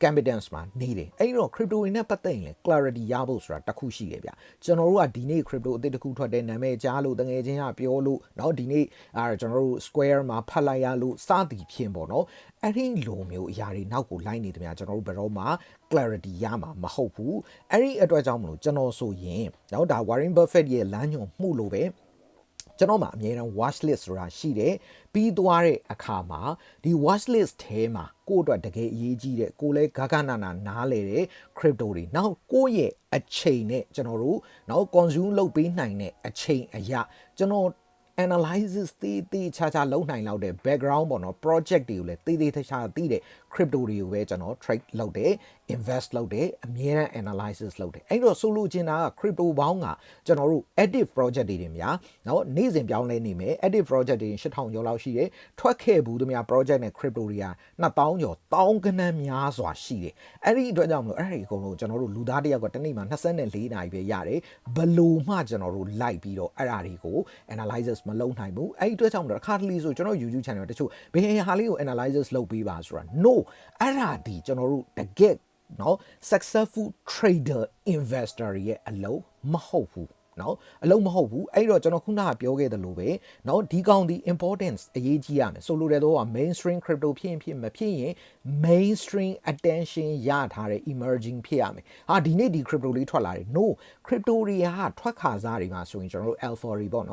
competence မှာနေတယ်အဲ့တော့ crypto တွေနဲ့ပတ်သက်ရင်လည်း clarity ရဖို့ဆိုတာတစ်ခုရှိတယ်ဗျကျွန်တော်တို့ကဒီနေ့ crypto အသစ်တစ်ခုထွက်တဲ့နာမည်ကြားလို့တကယ်ချင်းကပြောလို့ဒီနေ့ကျွန်တော်တို့ square မှာဖတ်လိုက်ရလို့စသည်ဖြင့်ပေါ့အဲ့ဒီလိုမျိုးအရာတွေနောက်ကိုလိုက်နေတယ်ဗျကျွန်တော်တို့ဘယ်တော့မှ clarity ရမှာမဟုတ်ဘူးအဲ့ဒီအတွက်ကြောင့်မလို့ကျွန်တော်ဆိုရင်ဒါ Warren Buffett ရဲ့လမ်းညွှန်မှုလို့ပဲကျွန်တော်မှာအမြဲတမ်း watch list ဆိုတာရှိတယ်ပြီးသွားတဲ့အခါမှာဒီ watch list ထဲမှာကိုယ့်အတွက်တကယ်အရေးကြီးတဲ့ကိုလည်းဂဂနာနားလေတဲ့ crypto တွေနောက်ကိုယ့်ရဲ့အချိန်နဲ့ကျွန်တော်တို့consume လုပ်ပေးနိုင်တဲ့အချိန်အရာကျွန်တော် analysis တေးခြားလုပ်နိုင်လောက်တဲ့ background ပေါ့project တွေကိုလည်းတေးခြားသိတဲ့ crypto တွေကိုပဲကျွန်တော် trade လုပ်တယ် invest လုပ်တယ်အမြဲတမ်း analysis လုပ်တယ်အဲ့တော့ဆိုလိုချင်တာက crypto ဘောင်းကကျွန်တော်တို့ active project တွေများနေ့စဉ်ပြောင်းလဲနေမယ် active project တွေ8000ကျော်လောက်ရှိတယ်ထွက်ခဲ့ဘူးတမ project နဲ့ crypto တွေက2000ကျော်တောင်းကနန်းများစွာရှိတယ်အဲ့ဒီအတွက်ကြောင့်မလို့အဲ့ဒီအကုန်လုံးကျွန်တော်တို့လူသားတယောက်ကတနေ့မှာ24နာရီပဲရတယ်ဘလို့မှကျွန်တော်တို့လိုက်ပြီးတော့အဲ့ဒါတွေကို analysis မလုပ်နိုင်ဘူးအဲ့ဒီအတွက်ကြောင့်မလို့အခါတလေဆိုကျွန်တော် YouTube channel တချို့ဘယ်ဟာလေးကို analysis လုပ်ပေးပါဆိုတာ no အဲ့ဒါဒီကျွန်တော်တို့တကယ်successful trader investor ရဲ့အလုံးမဟုတ်ဘူးအလုံးမဟုတ်ဘူးအဲ့တော့ကျွန်တော်ခုနကပြောခဲ့သလိုပဲဒီကောင်ဒီ importance အရေးကြီးရမယ်ဆိုလိုတဲ့တော့ mainstream crypto ဖြစ်မဖြစ်ရင် mainstream attention ရထားတဲ့ emerging ဖြစ်ရမယ်ဒီနေ့ဒီ crypto လေးထွက်လာတယ် no crypto တွေကထွက်ခါစားတွေမှာဆိုရင်ကျွန်တော်တို့ alpha တွေပေါ့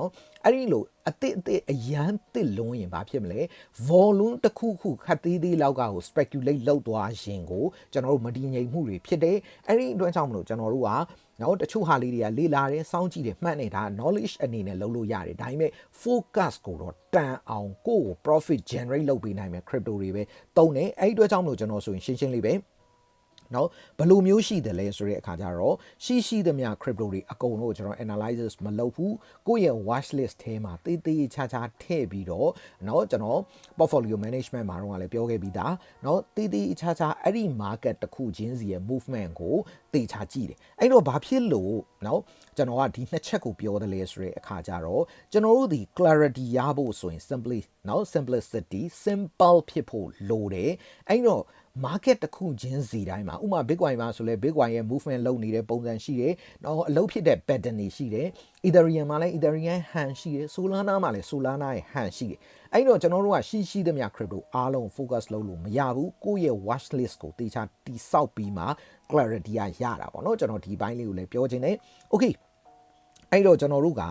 အဲ့ဒီလိုအသစ်အရန်တစ်လုံးရင်ဘာဖြစ်မလဲ volume တစ်ခုခတ်သေးလောက်ကကို speculate လုပ်သွားရင်ကိုကျွန်တော်တို့မတည်ငြိမ်မှုတွေဖြစ်တယ်အဲ့ဒီအတွက်ကြောင့်မလို့ကျွန်တော်တို့ကတချို့ဟာလေးတွေကလေ့လာတယ်စောင့်ကြည့်တယ်မှတ်နေတာ knowledge အနေနဲ့လုပ်လို့ရတယ်ဒါပေမဲ့ focus ကိုတော့တန်အောင်ကိုယ့်ကို profit generate လုပ်ပေးနိုင်မယ် crypto တွေပဲတုံးတယ်အဲ့ဒီအတွက်ကြောင့်မလို့ကျွန်တော်ဆိုရင်ရှင်းလေးပဲဘယ်လိုမျိုးရှိတယ်လဲဆိုတဲ့အခါကျတော့ရှိသမျှ crypto တွေအကုန်လုံးကျွန်တော် analysis မလုပ်ဘူးကိုယ့်ရဲ့ watch list ထဲမှာတေးခြားထည့်ပြီးတော့ကျွန်တော် portfolio management မှာတော့လည်းပြောခဲ့ပြီးသားတေးခြားအဲ့ဒီ market တစ်ခုချင်းစီရဲ့ movement ကိုတေးခြားကြည့်တယ်အဲ့တော့ဘာဖြစ်လို့ကျွန်တော်ကဒီနှစ်ချက်ကိုပြောတယ်လဲဆိုတဲ့အခါကျတော့ကျွန်တော်တို့ဒီ clarity ရဖို့ဆိုရင် simplicity simple ဖြစ်ဖို့လိုတယ်အဲ့တော့market တစ်ခုချင်းစီတိုင်းမှာဥပမာ Bitcoin မှာဆိုလဲ Bitcoin ရဲ့ movement လုပ်နေတဲ့ပုံစံရှိတယ်အလုပ်ဖြစ်တဲ့ pattern တွေရှိတယ် Ethereum မှာလည်း Ethereum hand ရှိတယ် Solana မှာလည်း Solana ရဲ့ hand ရှိတယ်အဲ့တော့ကျွန်တော်တို့ကရှိသမျှ crypto အားလုံး focus လုပ်လို့မရဘူးကိုယ့်ရဲ့ watch list ကိုတေချာတိဆောက်ပြီးမှ clarity ရတာပေါ့ကျွန်တော်ဒီဘိုင်းလေးကိုလည်းပြောချင်တယ် okay အဲ့တော့ကျွန်တော်တို့က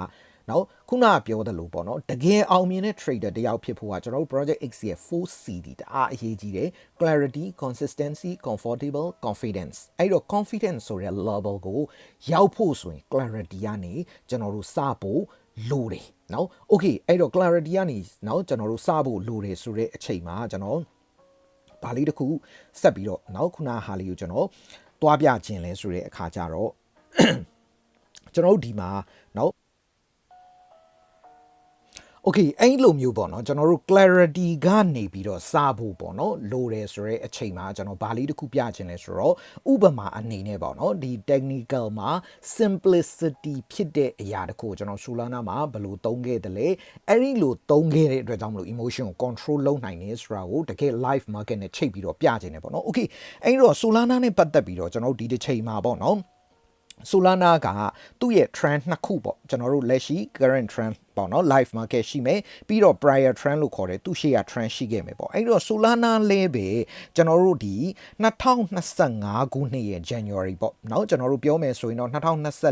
ခုနကပြောသလိုပေါ့တကယ်အောင်မြင်တဲ့ trader တယောက်ဖြစ်ဖို့ကကျွန်တော်တို့ project X ရဲ့ 4CD တအားအရေးကြီးတယ် clarity consistency comfortable confidence အဲ့တော့ confidence ဆိုတဲ့ level ကိုရောက်ဖို့ဆိုရင် clarity ကနေကျွန်တော်တို့စဖို့လိုတယ်okay အဲ့တော့ clarity ကနေကျွန်တော်တို့စဖို့လိုတယ်ဆိုတဲ့အချိန်မှာကျွန်တော် ဘာလေးတစ်ခုဆက်ပြီးတော့နောက်ခုနဟာလေးကိုကျွန်တော်တွားပြခြင်းလဲဆိုတဲ့အခါကျတော့ကျွန်တော်တို့ဒီမှာနော်โอเคအဲ့လိုမျိုးပေါ့နော်ကျွန်တော်တို့ clarity ကနေပြီးတော့စဖို့ပေါ့နော်လိုတယ်ဆိုရဲအချိန်မှာကျွန်တော်ဗာလေးတစ်ခုပြချင်လဲဆိုတော့ဥပမာအနေနဲ့ပေါ့နော်ဒီ technical မှာ simplicity ဖြစ်တဲ့အရာတစ်ခုကျွန်တော် Solana မှာဘယ်လိုသုံးခဲ့တယ်လဲအဲ့ဒီလိုသုံးခဲ့တဲ့အတွက်ကြောင့်မလို့ emotion ကို control လုပ်နိုင်နေဆိုတာကိုတကယ် live market နဲ့ချိန်ပြီးတော့ပြချင်တယ်ပေါ့နော်โอเคအဲ့တော့ Solana နဲ့ပတ်သက်ပြီးတော့ကျွန်တော်ဒီတစ်ချိန်မှာပေါ့နော်Solana ကသူ့ရဲ့ trend နှစ်ခုပေါ့ကျွန်တော်တို့လက်ရှိ current trend ပေါ့နော် live market ရှိမယ်ပြီးတော့ prior trend လို့ခေါ်တယ်သူ့ရှေ့က trend ရှိခဲ့မယ်ပေါ့အဲ့တော့ Solana လဲပဲကျွန်တော်တို့ဒီ2025ခုနှစ်ရဲ့ January ပေါ့နော်ကျွန်တော်တို့ပြောမယ်ဆိုရင်တော့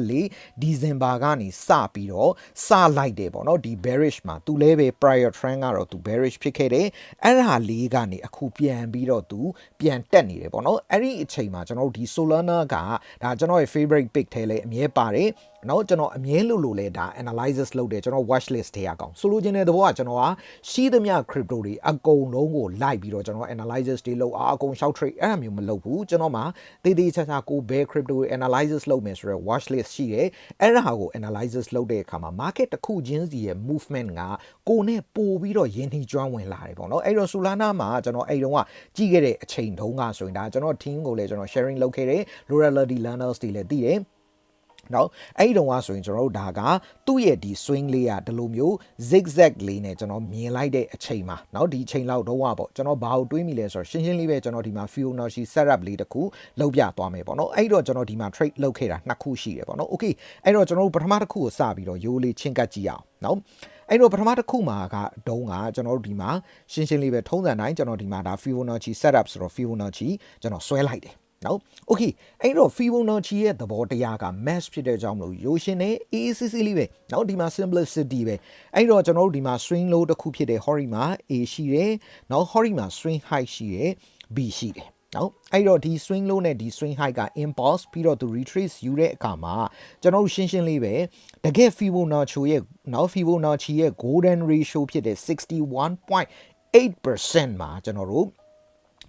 2024 December ကနေစပြီးတော့စလိုက်တယ်ပေါ့နော်ဒီ bearish မှာသူလဲပဲ prior trend ကတော့သူ bearish ဖြစ်ခဲ့တယ်အဲ့ဒါလေးကနေအခုပြန်ပြီးတော့သူပြန်တက်နေတယ်ပေါ့နော်အဲ့ဒီအချိန်မှာကျွန်တော်တို့ဒီ Solana ကဒါကျွန်တော်ရဲ့ favorite pick ထဲလဲအမြဲပါတယ်နော်ကျွန်တော်အမြဲလို့လဲဒါ analysis လုပ်တယ်ကျွန်တော် watch list ထဲအကောင်ဆိုလိုချင်တဲ့သဘောကကျွန်တော်ကရှိသမျှ crypto တွေအကုန်လုံးကိုလိုက်ပြီးတော့ကျွန်တော် analysis တွေလုပ်အကုန် short trade အဲ့ဒါမျိုးမလုပ်ဘူးကျွန်တော်မှာတေးသေးချာချာကိုဘယ် crypto တွေ analysis လုပ်မယ်ဆိုတော့ watch list ရှိတယ်အဲ့ဒါကို analysis လုပ်တဲ့အခါမှာ market တစ်ခုချင်းစီရဲ့ movement ကကိုနဲ့ပို့ပြီးတော့ယဉ်ထီကျွမ်းဝင်လာတယ်ပေါ့နော်အဲ့တော့ Solana မှာကျွန်တော်အဲ့တုန်းကကြည့်ခဲ့တဲ့အချိန်တုန်းကဆိုရင်ဒါကျွန်တော် team ကိုလည်းကျွန်တော် sharing လုပ်ခဲ့တယ် loyalty learners တွေလည်းသိတယ်နော်အဲ့ဒီတော့ဆိုရင်ကျွန်တော်တို့ဒါကသူ့ရဲ့ဒီ swing လေးကဒီလိုမျိုး zigzag လေးနဲ့ကျွန်တော်မြင်လိုက်တဲ့အချိန်မှာနော်ဒီအချိန်လောက်တော့ပေါ့ကျွန်တော်ဘာကိုတွေးမိလဲဆိုတော့ရှင်းရှင်းလေးပဲကျွန်တော်ဒီမှာ Fibonacci setup လေးတစ်ခုလုပ်ပြသွားမယ်ပေါ့နော်အဲ့တော့ကျွန်တော်ဒီမှာ trade လုပ်ခဲ့တာနှစ်ခုရှိတယ်ပေါ့နော် okay အဲ့တော့ကျွန်တော်တို့ပထမတစ်ခုကိုစပြီးတော့ရိုးလေးချင်းကပ်ကြည့်အောင်နော်အဲ့တော့ပထမတစ်ခုမှာကတုံးကကျွန်တော်တို့ဒီမှာရှင်းရှင်းလေးပဲထုံးစံတိုင်းကျွန်တော်ဒီမှာဒါ Fibonacci setup ဆိုတော့ Fibonacci ကျွန်တော်ဆွဲလိုက်တယ်နော် okay အဲ့တော့ Fibonacci ရဲ့သဘောတရားက mass ဖြစ်တဲ့အကြောင်းမလို့ရိုးရှင်းနေ ACC လေးပဲနော်ဒီမှာ simplicity ပဲအဲ့တော့ကျွန်တော်တို့ဒီမှာ swing low တစ်ခုဖြစ်တဲ့ Hori မှာ A ရှိတယ်နော် Hori မှာ swing high ရှိတယ် B ရှိတယ်နော်အဲ့တော့ဒီ swing low နဲ့ဒီ swing high က impulse ပြီးတော့သူ retrace ယူတဲ့အခါမှာကျွန်တော်တို့ရှင်းရှင်းလေးပဲတကယ် Fibonacci ရဲ့နော် Fibonacci ရဲ့ golden ratio ဖြစ်တဲ့ 61.8% မှာကျွန်တော်တို့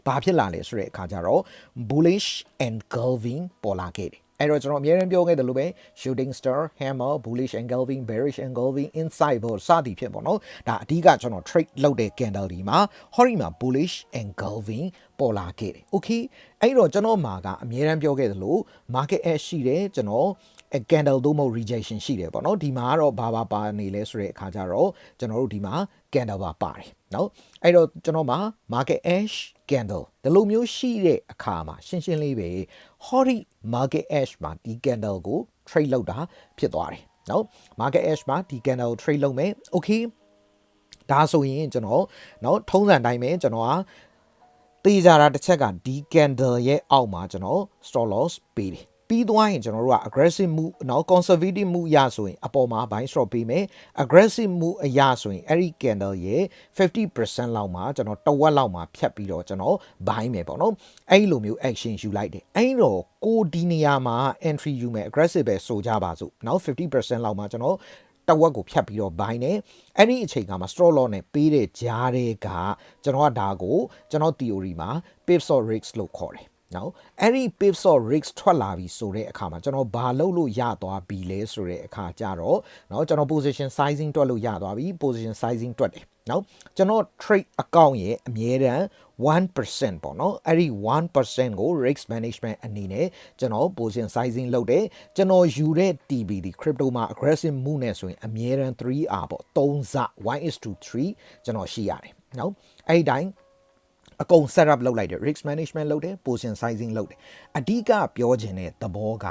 ဘာဖြစ်လာလဲဆိုတဲ့အခါကျတော့ bullish engulfing ပေါ်လာခဲ့တယ်အဲ့တော့ကျွန်တော်အများရန်ပြောခဲ့တယ်လို့ပဲ shooting star hammer bullish engulfing bearish engulfing inside ball စသည်ဖြစ်ပေါ့နော်ဒါအဓိကကျွန်တော် trade လုပ်တဲ့ candle ဒီမှာ Hori မှာ bullish engulfing ပေါ်လာခဲ့တယ် okay အဲ့တော့ကျွန်တော်မှာကအများရန်ပြောခဲ့တယ်လို့ market edge ရှိတယ်ကျွန်တော်candle သို့မဟုတ် rejection ရှိတယ်ပေါ့နော်ဒီမှာကတော့ဘာပါနေလဲဆိုတဲ့အခါကျတော့ကျွန်တော်တို့ဒီမှာ candle ပါပါတယ်နော်အဲ့တော့ကျွန်တော်မှာ market edge candle ဒီလိုမျိုးရှိတဲ့အခါမှာရှင်းရှင်းလေးပဲ Hori market edge မှာဒီ candle ကို trade လုပ်တာဖြစ်သွားတယ်နော် market edge မှာဒီ candle ကို trade လုပ်မယ် okay ဒါဆိုရင်ကျွန်တော်နော်ထုံးစံတိုင်းပဲကျွန်တော်ကတေးကြတာတစ်ချက်ကဒီ candle ရဲ့အောက်မှာကျွန်တော် stop loss ပေးတယ်ပြီးသွားရင်ကျွန်တော်တို့က aggressive move နော် conservative move ရဆိုရင်အပေါ်မှာ buy stop ပေးမယ် aggressive move အရာဆိုရင်အဲ့ဒီ candle ရဲ့ 50% လောက်မှာကျွန်တော်တဝက်လောက်မှာဖြတ်ပြီးတော့ကျွန်တော် buy မယ်ပေါ့နော်အဲ့လိုမျိုး action ယူလိုက်တယ်အဲ့တော့ကိုဒီနေရာမှာ entry ယူမယ် aggressive ပဲဆိုကြပါစို့နော် 50% လောက်မှာကျွန်တော်တဝက်ကိုဖြတ်ပြီးတော့ buy နေအဲ့ဒီအချိန်ကမှာ stop loss နဲ့ပေးတဲ့ကြားတွေကကျွန်တော်ကဒါကိုကျွန်တော် theory မှာ pips or risk လို့ခေါ်တယ်နော်အဲ့ဒီ pips or risk ထွက်လာပြီဆိုတဲ့အခါမှာကျွန်တော်ဘာလုပ်လို့ရသွားပြီလဲဆိုတဲ့အခါကျတော့နော်ကျွန်တော် position sizing တွက်လို့ရသွားပြီ position sizing တွက်တယ်နော်ကျွန်တော် trade account ရဲ့အမြဲတမ်း 1% ပေါ့နော်အဲ့ဒီ 1%ကို risk management အနေနဲ့ကျွန်တော် position sizing လုပ်တယ်ကျွန်တော်ယူတဲ့ TBD crypto မှာ aggressive move နဲ့ဆိုရင်အမြဲတမ်း 3R ပေါ့3စ 1:3 ကျွန်တော်ရှိရတယ်နော်အဲ့ဒီတိုင်းအကုန် setup လုပ်လိုက်တယ် risk management လုပ်တယ် position sizing လုပ်တယ်အဓိကပြောချင်တဲ့သဘောက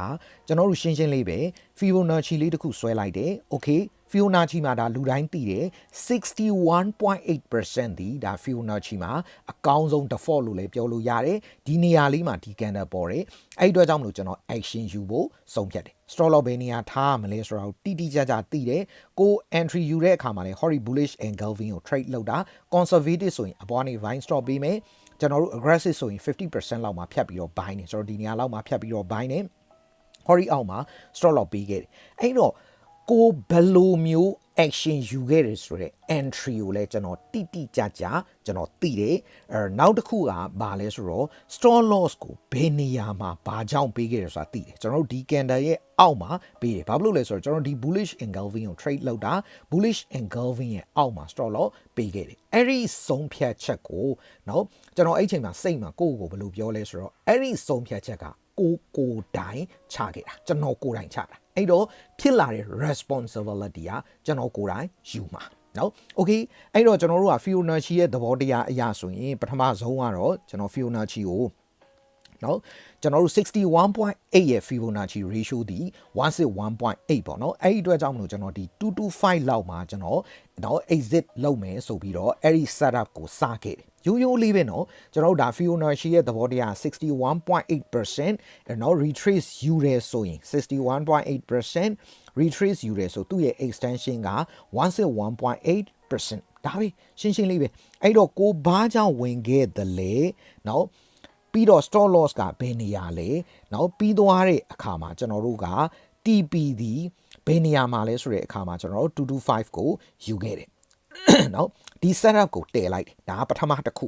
ကျွန်တော်တို့ရှင်းရှင်းလေးပဲ Fibonacci လေးတစ်ခုဆွဲလိုက်တယ် okay Fibonacci မှာဒါလူတိုင်းသိတယ် 61.8% ဒီဒါ Fibonacci မှာအကောင်းဆုံး default လို့လည်းပြောလို့ရတယ်ဒီနေရာလေးမှာဒီ candle ပေါ်တယ်အဲ့အတွက်ကြောင့်မလို့ကျွန်တော် action ယူဖို့ဆုံးဖြတ်တယ် stop loss ဘယ်နေရာထားရမလဲဆိုတာကိုတိတိကျကျသိတယ်ကို entry ယူတဲ့အခါမှာလည်း Hori bullish engulfing ကို trade လုပ်တာ conservative ဆိုရင်အပေါ်ကနေ buy stop ပေးမယ်ကျွန်တော်တို့ aggressive ဆိုရင် 50% လောက်မှာဖြတ်ပြီးတော့ buy နေကျွန်တော်ဒီနေရာလောက်မှာဖြတ်ပြီးတော့ buy နေ Hori အောက်မှာ stop loss ပေးခဲ့တယ်အဲ့တော့ကိုဘယ်လိုမျိုး action ယူခဲ့တယ်ဆိုတဲ့ entry ကိုလည်းကျွန်တော်တိတိကျကျကျွန်တော်သိတယ်နောက်တစ်ခုကဘာလဲဆိုတော့ stop loss ကိုဘယ်နေရာမှာဘာကြောင့်ပေးခဲ့တယ်ဆိုတာသိတယ်ကျွန်တော်တို့ဒီ candle ရဲ့အောက်မှာပေးတယ်ဘာဖြစ်လို့လဲဆိုတော့ကျွန်တော်ဒီ bullish engulfing ကို trade လုပ်တာ bullish engulfing ရဲ့အောက်မှာ stop loss ပေးခဲ့တယ်အဲ့ဒီဆုံးဖြတ်ချက်ကိုနော်ကျွန်တော်အဲ့ချိန်မှာစိတ်မှာကိုယ့်ကိုဘယ်လိုပြောလဲဆိုတော့အဲ့ဒီဆုံးဖြတ်ချက်ကကိုတိုင်ချခဲ့တာကျွန်တော်ကိုတိုင်ချတာအဲ့တော့ဖြစ်လာတဲ့ responsibility ကကျွန်တော်ကိုတိုင်ယူမှာနော် okay အဲ့တော့ကျွန်တော်တို့က Fibonacci ရဲ့သဘောတရားအရာဆိုရင်ပထမဆုံးကတော့ကျွန်တော် Fibonacci ကိုနော်ကျွန်တော်တို့ 61.8 ရဲ့ Fibonacci ratio ဒီ 161.8 ပေါ့နော်အဲ့ဒီအတွက်ကြောင့်မလို့ကျွန်တော်ဒီ225လောက်မှာကျွန်တော်နော် exit လုပ်မယ်ဆိုပြီးတော့အဲ့ဒီ setup ကိုစခဲ့တယ်ရိုးရိုးလေးပဲနော်ကျွန်တော်တို့ဒါ Fibonacci ရဲ့သဘောတရား 61.8% နော် retrace ယူတယ်ဆိုရင် 61.8% retrace ယူတယ်ဆိုသူ့ရဲ့ extension က 161.8% ဒါပဲရှင်းရှင်းလေးပဲအဲ့တော့ကိုဘာကြောင့်ဝင်ခဲ့တယ်လဲနော်ပြီးတော့ stop loss ကဘယ်နေရာလဲနော်ပြီးသွားတဲ့အခါမှာကျွန်တော်တို့က TP ဒီဘယ်နေရာမှာလဲဆိုတဲ့အခါမှာကျွန်တော်တို့225ကိုယူခဲ့တယ်နော်ဒီ setup ကိုတည်လိုက်တယ်ဒါကပထမတစ်ခု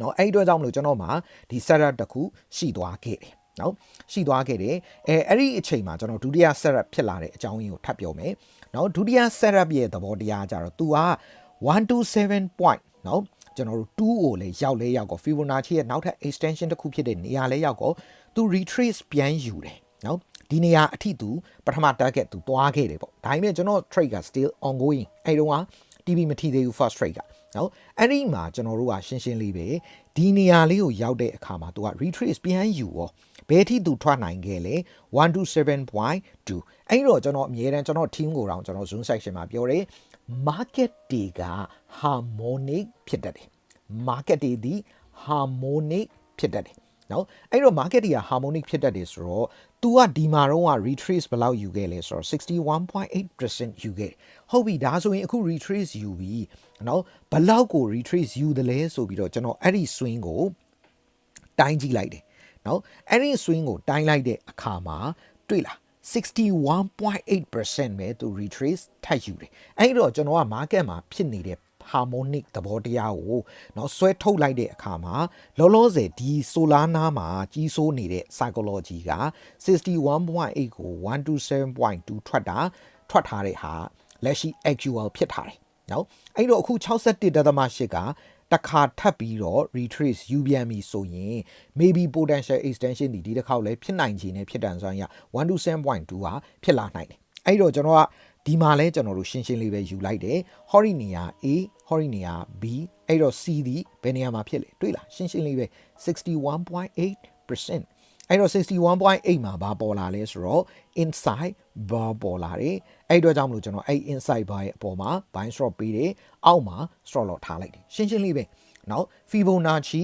နော်အဲ့ဒီအတွက်ကြောင့်မလို့ကျွန်တော်မှာဒီ setup တစ်ခုရှိသွားခဲ့တယ်နော်ရှိသွားခဲ့တယ်အဲ့ဒီအချိန်မှာကျွန်တော်ဒုတိယ setup ဖြစ်လာတဲ့အကြောင်းရင်းကိုထပ်ပြောမယ်နော်ဒုတိယ setup ရဲ့သဘောတရားကြတော့ तू က127 point နော်ကျွန်တော်တို့2ကိုလည်းရောက်ကော Fibonacci ရဲ့နောက်ထပ် extension တစ်ခုဖြစ်တဲ့နေရာလည်းရောက်ကော तू retrace ပြန်ယူတယ်နော်ဒီနေရာအထိ तू ပထမ target သူသွားခဲ့တယ်ပေါ့ဒါပေမဲ့ကျွန်တော် trade က still ongoing အဲ့တော့ TP မထီသေးဘူး first trade ကနော်အဲ့ဒီမှာကျွန်တော်တို့ကရှင်းရှင်းလေးပဲဒီနေရာလေးကိုရောက်တဲ့အခါမှာ तू က retrace ပြန်ယူရောဘယ်ထိ तू ထွက်နိုင်ခဲ့လဲ 127.2 အဲ့တော့ကျွန်တော်အမြဲတမ်းကျွန်တော် team ကိုတောင်ကျွန်တော် zoom section မှာပြောတယ် market တွေက harmonic ဖြစ်တတ်တယ် market တွေဒီ harmonic ဖြစ်တတ်တယ်နော်အဲ့တော့ market တွေက harmonic ဖြစ်တတ်တယ်ဆိုတော့ तू ကဒီမှာတော့ retrace ဘယ်လောက်ယူခဲ့လဲဆိုတော့ 61.8% ယူခဲ့ဟုတ်ပြီဒါဆိုရင်အခု retrace ယူပြီနော်ဘယ်လောက်ကို retrace ယူတယ်လဲဆိုပြီးတော့ကျွန်တော်အဲ့ဒီ swing ကိုတိုင်းကြည့်လိုက်တယ်နော်အဲ့ဒီ swing ကိုတိုင်းလိုက်တဲ့အခါမှာတွေ့လား61.8% ပဲသူ retrace ထပ်ယူတယ်အဲ့တော့ကျွန်တော်က market မှာဖြစ်နေတဲ့ harmonic သဘောတရားကိုเนาะဆွဲထုတ်လိုက်တဲ့အခါမှာလောလောဆယ်ဒီ solar နားမှာကြီးစိုးနေတဲ့ psychology က 61.8 ကို 127.2 ထွက်ထားတဲ့ဟာလက်ရှိ actual ဖြစ်ထားတယ်เนาะအဲ့တော့အခု 61.8 ကတခါထပ်ပြီးတော့ retrace ယူပြန်ပြီဆိုရင် maybe potential extension ဒီတစ်ခေါက်လည်းဖြစ်နိုင်ခြေနဲ့ဖြစ်တန်စွမ်းရ 127.2 ဟာဖြစ်လာနိုင်တယ်အဲ့တော့ကျွန်တော်ကဒီမှာလဲကျွန်တော်တို့ရှင်းရှင်းလေးပဲယူလိုက်တယ် hori နေရာ A hori နေရာ B အဲ့တော့ C ဒီဘယ်နေရာမှာဖြစ်လဲတွေ့လားရှင်းရှင်းလေးပဲ 61.8% အဲ့တော့ 61.8 မှာဘာပေါ်လာလဲဆိုတော့ inside bar ပေါ်လာတယ်အဲ့တော့ကြောင့်မလို့ကျွန်တော်အဲ့ inside bar ရဲ့အပေါ်မှာ buy stop ပေးတယ်အောက်မှာ stop loss ထားလိုက်တယ်ရှင်းရှင်းလေးပဲနောက် Fibonacci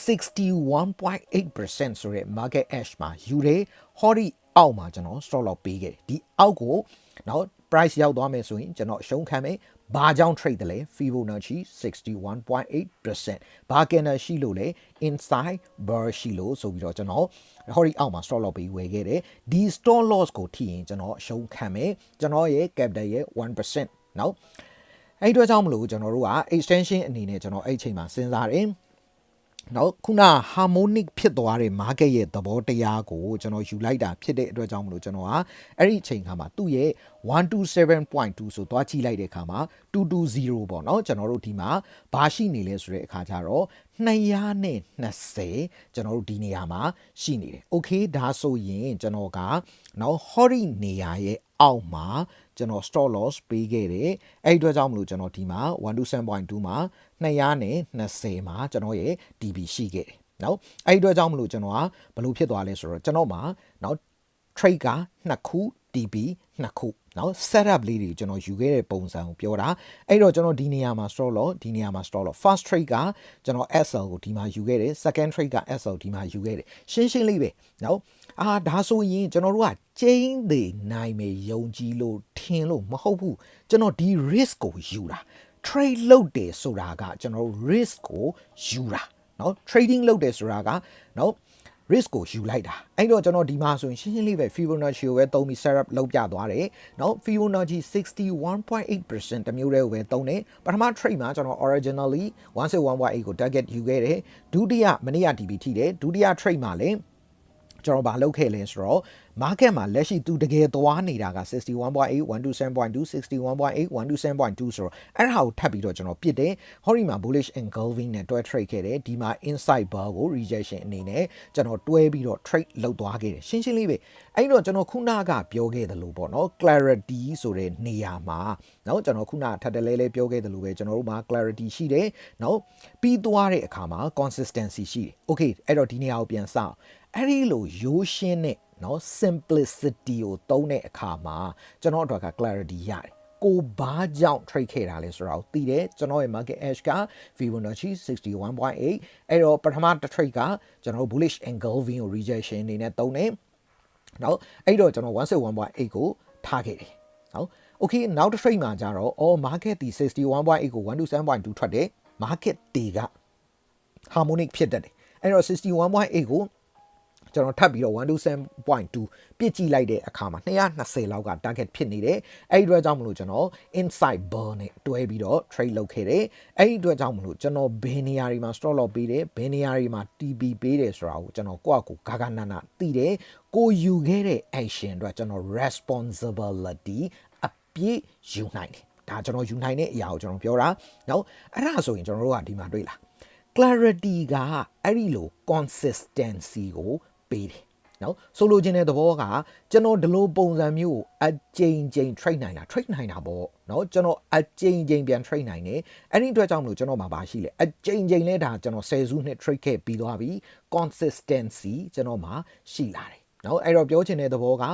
61.8% ဆိုတဲ့ market edge မှာယူတယ် hori အောက်မှာကျွန်တော် stop loss ပေးခဲ့တယ်ဒီအောက်ကိုနောက် price ရောက်သွားမယ်ဆိုရင်ကျွန်တော်အရှုံးခံမယ်ဘာကြောင့် trade တယ်လဲ Fibonacci 61.8% ဘာ candle ရှိလို့လဲ inside bar ရှိလို့ဆိုပြီးတော့ကျွန်တော် hori အောက်မှာ stop loss ပေးဝယ်ခဲ့တယ်ဒီ stop loss ကိုထိရင်ကျွန်တော်အရှုံးခံမယ်ကျွန်တော်ရဲ့ capital ရဲ့ 1% နော်အဲ့အတွက်ကြောင့်မလို့ကျွန်တော်တို့က extension အနေနဲ့ကျွန်တော်အဲ့ချိန်မှာစဉ်းစားတယ်နော်ခုန harmonic ဖြစ်သွားတဲ့ market ရဲ့သဘောတရားကိုကျွန်တော်ယူလိုက်တာဖြစ်တဲ့အတွက်ကြောင့်မလို့ကျွန်တော်ကအဲ့ဒီအချိန်ခါမှာသူ့ရဲ့ 127.2 ဆိုသွားကြည့်လိုက်တဲ့အခါမှာ220ပေါ့နော်ကျွန်တော်တို့ဒီမှာဘာရှိနေလဲဆိုတဲ့အခါကျတော့220ကျွန်တော်တို့ဒီနေရာမှာရှိနေတယ်။ Okay ဒါဆိုရင်ကျွန်တော်ကနော် hori နေရာရဲ့အောက်မှာကျွန်တော် stop loss ပေးခဲ့တယ်အဲ့ဒီအတွက်ကြောင့်မလို့ကျွန်တော်ဒီမှာ127.2မှာ220မှာကျွန်တော်ရဲ့ DB ရှိခဲ့တယ်နော်အဲ့ဒီအတွက်ကြောင့်မလို့ကျွန်တော်ကဘယ်လိုဖြစ်သွားလဲဆိုတော့ကျွန်တော်မှာနော် trade က2ခု DB 2ခုနော် setup လေးတွေကျွန်တော်ယူခဲ့တဲ့ပုံစံကိုပြောတာအဲ့တော့ကျွန်တော်ဒီနေရာမှာ stop loss ဒီနေရာမှာ stop loss first trade ကကျွန်တော် SL ကိုဒီမှာယူခဲ့တယ် second trade က SL ဒီမှာယူခဲ့တယ်ရှင်းရှင်းလေးပဲနော်ဒါဆိုရင်ကျွန်တော်တို့ကကျင်းသေးနိုင်မယ်ယုံကြည်လို့ထင်လို့မဟုတ်ဘူးကျွန်တော်ဒီ risk ကိုယူတာ trade လုပ်တယ်ဆိုတာကကျွန်တော် risk ကိုယူတာနော် trading လုပ်တယ်ဆိုတာကနော် risk ကိုယူလိုက်တာအဲ့တော့ကျွန်တော်ဒီမှာဆိုရင်ရှင်းရှင်းလေးပဲ Fibonacci ကိုပဲသုံးပြီး setup လုပ်ပြသွားတယ်เนาะ Fibonacci 61.8% တမျိုးတည်းကိုပဲသုံးတယ်ပထမ trade မှာကျွန်တော် originally 161.8ကို target ယူခဲ့တယ်ဒုတိယမနေ့က DB ထိတယ်ဒုတိယ trade မှာလည်းကျွန်တော်ဗာလုပ်ခဲ့လဲဆိုတော့ market မှာလက်ရှိသူတကယ်သွားနေတာက 61.8 127.2 61.8 127.2 ဆိုတော့အဲ့ဒါကိုထပ်ပြီးတော့ကျွန်တော်ပြစ်တယ်ဟောဒီမှာ bullish engulfing နဲ့တွဲ trade ခဲ့တယ်ဒီမှာ inside bar ကို rejection အနေနဲ့ကျွန်တော်တွဲပြီးတော့ trade လုပ်သွားခဲ့တယ်ရှင်းရှင်းလေးပဲအဲ့တော့ကျွန်တော်ခုနကပြောခဲ့သလိုပေါ့နော် clarity ဆိုတဲ့နေရာမှာเนาะကျွန်တော်ခုနထပ်တလဲလဲပြောခဲ့သလိုပဲကျွန်တော်တို့မှာ clarity ရှိတယ်เนาะပြီးသွားတဲ့အခါမှာ consistency ရှိတယ် okay အဲ့တော့ဒီနေရာကိုပြန်စအောင်အဲ့ဒီလိုရိုးရှင်းတဲ့เนาะ simplicity ကိုသုံးတဲ့အခါမှာကျွန်တော်တို့က clarity ရတယ်ကိုဘာကြောင့် trade ခဲ့တာလဲဆိုတော့သိတယ်ကျွန်တော်ရဲ့ market edge က Fibonacci 61.8အဲ့တော့ပထမတစ် trade ကကျွန်တော် bullish engulfing ကို rejection အနေနဲ့သုံးတယ်เนาะအဲ့တော့ကျွန်တော် 161.8ကိုထားခဲ့တယ်เนาะ okay နောက်တစ် trade မှာကျတော့ market ဒီ 61.8ကို 127.2 ထွက်တယ် market တေက harmonic ဖြစ်တတ်တယ်အဲ့တော့ 61.8ကိုကျွန်တော်ထပ်ပြီးတော့ 127.2 ပြစ်ကြည့်လိုက်တဲ့အခါမှာ220လောက်က target ဖြစ်နေတယ်အဲ့ဒီအတွက်ကြောင့်မလို့ကျွန်တော် inside bar နဲ့တွဲပြီးတော့ trade လုပ်ခဲ့တယ်အဲ့ဒီအတွက်ကြောင့်မလို့ကျွန်တော်ဘယ်နေရာတွေမှာ stop loss ပေးတယ်ဘယ်နေရာတွေမှာ TP ပေးတယ်ဆိုတာကိုကျွန်တော်ကိုယ့်အကူဂါဂနာနာသိတယ်ကိုယူခဲ့တဲ့ action အတွက်ကျွန်တော် responsibility အပြည့်ယူနိုင်တယ်ဒါကျွန်တော်ယူနိုင်တဲ့အရာကိုကျွန်တော်ပြောတာเนาะအဲ့ဒါဆိုရင်ကျွန်တော်တို့ကဒီမှာတွေ့လား clarity ကအဲ့ဒီလို consistency ကိုပေးတယ်เนาะဆိုလိုချင်တဲ့သဘောကကျွန်တော်ဒီလိုပုံစံမျိုးကိုအကြိမ်ကြိမ် trade နိုင်တာပေါ့เนาะကျွန်တော်အကြိမ်ကြိမ်ပြန် trade နိုင်တယ်အဲ့ဒီအတွက်ကြောင့်မလို့ကျွန်တော်မှာပါရှိလဲအကြိမ်ကြိမ်လဲဒါကျွန်တော်10စုနှစ် trade ခဲ့ပြီးသွားပြီ consistency ကျွန်တော်မှာရှိလာတယ်เนาะအဲ့တော့ပြောချင်တဲ့သဘောက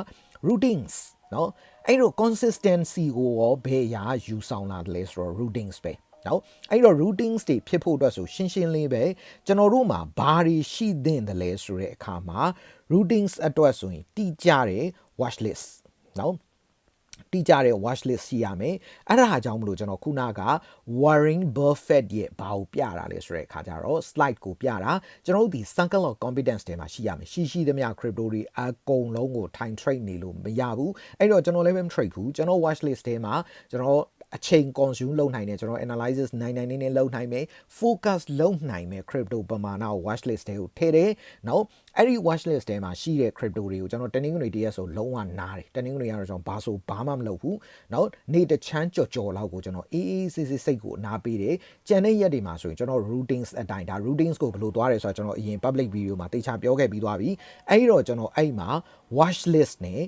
routines เนาะအဲ့တော့ consistency ကိုရောဘယ်အရာယူဆောင်လာတယ်လဲဆိုတော့ routines ပဲเนาะအဲ့တော့ routines တွေဖြစ်ဖို့အတွက်ဆိုရှင်းရှင်းလေးပဲကျွန်တော်တို့မှာဘာတွေရှိသင့်တယ်လဲဆိုတဲ့အခါမှာ routines အတွက်ဆိုရင်တိကျတဲ့ watch list เนาะတိကျတဲ့ watch list ရှိရမယ်အဲ့ဒါကြောင့်မလို့ကျွန်တော်ခုနက Warren Buffett ရဲ့ဘာကိုပြတာလဲဆိုတဲ့အခါကျတော့ slide ကိုပြတာကျွန်တော်တို့ဒီ circle of competence တွေမှာရှိရမယ်ရှိသမျှ crypto တွေအကုန်လုံးကို time trade နေလို့မရဘူးအဲ့တော့ကျွန်တော်လည်းမ trade ဘူးကျွန်တော် watch list ထဲမှာကျွန်တော်အချိန် consume လုပ်နိုင်တယ်ကျွန်တော် analysis နိုင်နေလုပ်နိုင်မယ် focus လုပ်နိုင်မယ် crypto ပမာဏကို watch list ထဲကိုထည့်တယ်နော်အဲ့ဒီ watch list ထဲမှာရှိတဲ့ crypto တွေကိုကျွန်တော်တနင်္ဂနွေတရက်ဆိုလုံးဝနားတယ်တနင်္ဂနွေကတော့ကျွန်တော်ဘာမှမလုပ်ဘူးနော်နေ့တချမ်းကြော်လောက်ကိုကျွန်တော်အေးဆေးစိတ်ကိုနားပေးတယ်ကြံတဲ့ရက်တွေမှာဆိုရင်ကျွန်တော် routines အတိုင်းဒါ routines ကိုဘယ်လိုသွားတယ်ဆိုတော့ကျွန်တော်အရင် public video မှာတေချာပြောခဲ့ပြီးသွားပြီအဲ့တော့ကျွန်တော်အဲ့မှာ watch list နဲ့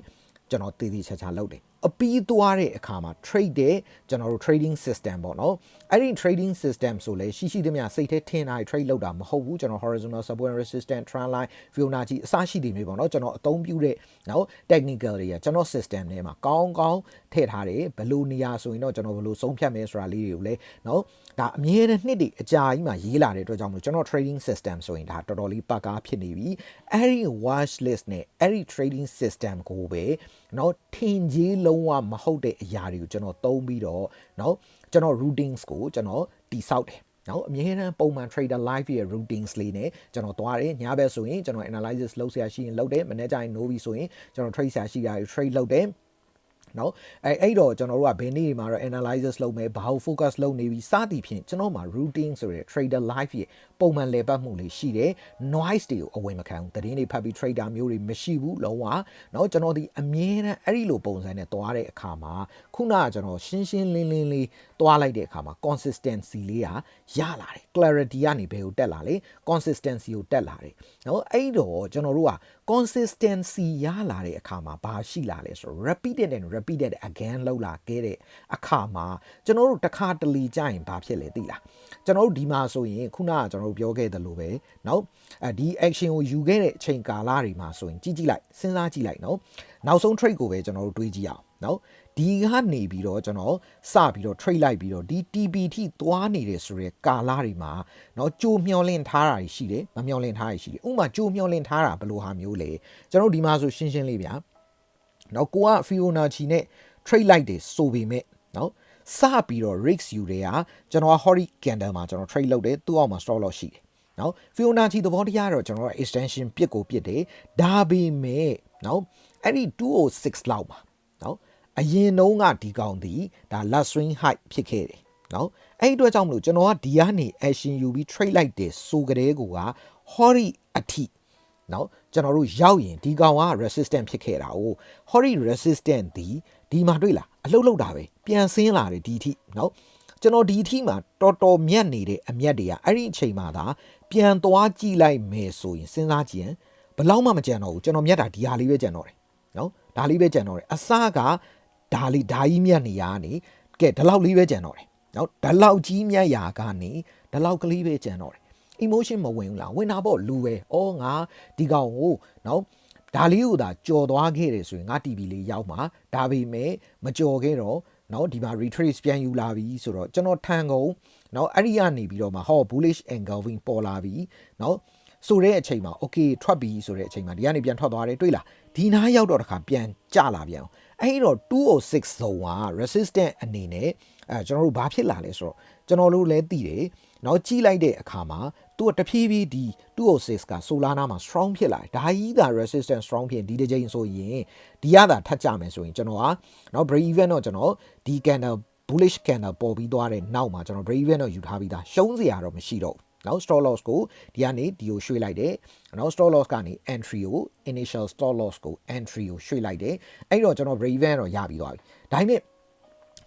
ကျွန်တော်တည်တည်ချာချာလုပ်တယ်အပြီးသွားတဲ့အခါမှာ trade တဲ့ကျွန်တော်တို့ trading system ပေါ့နော်အဲ့ဒီ trading system ဆိုလဲရှိသမျှစိတ်ထဲထင်တာ trade လုပ်တာမဟုတ်ဘူးကျွန်တော် horizontal support and resistance trend line Fibonacci အစရှိတယ်မျိုးပေါ့နော်ကျွန်တော်အသုံးပြုတဲ့နော် technical တွေကကျွန်တော် system ထဲမှာကောင်းထည့်ထားတယ်ဘယ်လိုနေရာဆိုရင်တော့ကျွန်တော်ဘယ်လိုဆုံးဖြတ်မယ်ဆိုတာလေးတွေကိုလဲနော်ဒါအမြဲတမ်းနှစ်တွေအကြာကြီးမှာရေးလာတဲ့အတွက်ကြောင့်မလို့ကျွန်တော် trading system ဆိုရင်ဒါတော်တော်လေးပတ်ကားဖြစ်နေပြီအဲ့ဒီ watch list နဲ့အဲ့ဒီ trading system ကိုပဲနော်ထင်ကြီးလုံးဝမဟုတ်တဲ့အရာတွေကိုကျွန်တော်သုံးပြီးတော့เนาะကျွန်တော် routines ကိုကျွန်တော်တည်ဆောက်တယ်เนาะအမြဲတမ်းပုံမှန် trader live ရဲ့ routines လေးနဲ့ကျွန်တော်သွားတယ်ညဘက်ဆိုရင်ကျွန်တော် analysis လုပ်ဆရာရှိရင်လုပ်တယ်မနေ့ကျရင် no ပြီးဆိုရင်ကျွန်တော် trade ဆရာရှိတာ trade လုပ်တယ်နော်အဲ့တော့ကျွန်တော်တို့ကဘယ်နေ့မှာတော့ analysis လုပ်မယ်ဘာကို focus လုပ်နေပြီးစသည်ဖြင့်ကျွန်တော်မှာ routine ဆိုတဲ့ trader life ရဲ့ပုံမှန်လည်ပတ်မှုလေးရှိတယ် noise တွေကိုအဝင်မခံဘူးသတင်းတွေဖတ်ပြီး trader မျိုးတွေမရှိဘူးလုံးဝเนาะကျွန်တော်ဒီအမြဲတမ်းအဲ့ဒီလိုပုံစံနဲ့သွားတဲ့အခါမှာခုနကကျွန်တော်ရှင်းလင်းလေးသွားလိုက်တဲ့အခါမှာ consistency လေးကရလာတယ် clarity ကနေဘယ်ကိုတက်လာလဲ consistency ကိုတက်လာတယ်เนาะအဲ့တော့ကျွန်တော်တို့က consistency ရလာတဲ့အခါမှာဘာရှိလာလဲဆိုတော့ repeated again လောက်လာခဲ့တဲ့အခါမှာကျွန်တော်တို့တစ်ခါတလေကြာရင်ဘာဖြစ်လဲသိလားကျွန်တော်တို့ဒီမှာဆိုရင်ခုနကကျွန်တော်တို့ပြောခဲ့သလိုပဲเนาะဒီ action ကိုယူခဲ့တဲ့အချိန်ကာလတွေမှာဆိုရင်ကြည့်လိုက်စဉ်းစားကြည့်လိုက်เนาะနောက်ဆုံး trade ကိုပဲကျွန်တော်တို့တွေးကြည့်အောင်เนาะဒီကနေပြီးတော့ကျွန်တော်စပြီးတော့ trade လိုက်ပြီးတော့ဒီ TP ထိသွားနေတယ်ဆိုတဲ့ကာလတွေမှာเนาะကြိုးမျောလင့်ထားတာရှိတယ်မမျောလင့်ထားတာရှိတယ်ဥပမာကြိုးမျောလင့်ထားတာဘယ်လိုဟာမျိုးလဲကျွန်တော်ဒီမှာဆိုရှင်းလေးဗျာเนาะကိုက Fibonacci နဲ့ trade လိုက်တယ်ဆိုပေမဲ့เนาะစပြီးတော့ risk ယူတွေကကျွန်တော် Hori candle မှာကျွန်တော် trade လုပ်တယ်သူ့အောက်မှာ stop loss ရှိတယ် နော် Fibonacci သဘောတရားတော့ကျွန်တော် extension ပြစ်ကိုပြစ်တယ်ဒါပေမဲ့နော်အဲ့ဒီ206လောက်ပါနော်အရင်တုန်းကဒီကောင်ဒီဒါ last swing height ဖြစ်ခဲ့တယ်နော်အဲ့ဒီအတွက်ကြောင့်မလို့ကျွန်တော်ကဒီကနေ action ယူပြီး trade လိုက်တယ်ဆိုကြတဲ့ကိုက hori အထိနော်ကျွန်တော်တို့ရောက်ရင်ဒီကောင်က resistant ဖြစ်ခဲ့တာ哦 hori resistant ဒီမှာတွေ့လားအလှုပ်လှုပ်တာပဲပြန်ဆင်းလာတယ်ဒီအထိနော်ကျွန်တော်ဒီအထိမှာတော်တော်မြတ်နေတဲ့အမြတ်တွေကအဲ့ဒီအချိန်မှာသာပြန်သွားကြည့်လိုက်မယ်ဆိုရင်စဉ်းစားကြည့်ရင်ဘယ်လောက်မှမကြံတော့ဘူးကျွန်တော်မြတ်တာဒီဟာလေးပဲကြံတော့တယ်နော်ဒါလေးပဲကြံတော့တယ်အစကဒါကြီးမြတ်နေရကနေကဲဒီလောက်လေးပဲကြံတော့တယ်နော်ဒီလောက်ကြီးမြတ်ရာကနေဒီလောက်ကလေးပဲကြံတော့တယ် emotion မဝင်ဘူးလားဝင်တာပေါ့လူပဲဩငါဒီကောင်ကိုနော်ဒါလေးကိုသာကြော်သွားခဲ့တယ်ဆိုရင်ငါ TV လေးရောက်မှာဒါပေမဲ့မကြော်ခဲ့တော့နော်ဒီမှာ retrace ပြန်ယူလာပြီဆိုတော့ကျွန်တော်ထန်ကုန်နော်အဲ့ဒီကနေပြီးတော့မှဟော bullish engulfing ပေါ်လာပြီနော်ဆိုတဲ့အချိန်မှာ okay ထွက်ပြီဆိုတဲ့အချိန်မှာဒီကနေပြန်ထွက်သွားတယ်တွေ့လားဒီနားရောက်တော့တခါပြန်ကျလာပြန်အောင်အဲ့တော့206 zone က resistant အနေနဲ့ကျွန်တော်တို့ဘာဖြစ်လာလဲဆိုတော့ကျွန်တော်တို့လည်းသိတယ်နော်ကြီးလိုက်တဲ့အခါမှာသူကတဖြည်းဖြည်းဒီ206က Solana မှာ strong ဖြစ်လာတယ်ဒါကြီးက resistant strong ဖြစ်ဒီတစ်ချိန်ဆိုရင်ဒီရတာထပ်ကြမယ်ဆိုရင်ကျွန်တော်ကနော် break even တော့ကျွန်တော်ဒီ candle bullish candle ပေါ်ပြီးသွားတဲ့နောက်မှာကျွန်တော် break even တော့ယူထားပြီးသားရှုံးစရာတော့မရှိတော့ဘူးနော် stop loss ကိုဒီကနေဒီကိုရွှေ့လိုက်တယ်နော် stop loss ကနေ entry ကို initial stop loss ကို entry ကိုရွှေ့လိုက်တယ်အဲ့တော့ကျွန်တော် break even တော့ရပြီးသွားပြီဒါပေမဲ့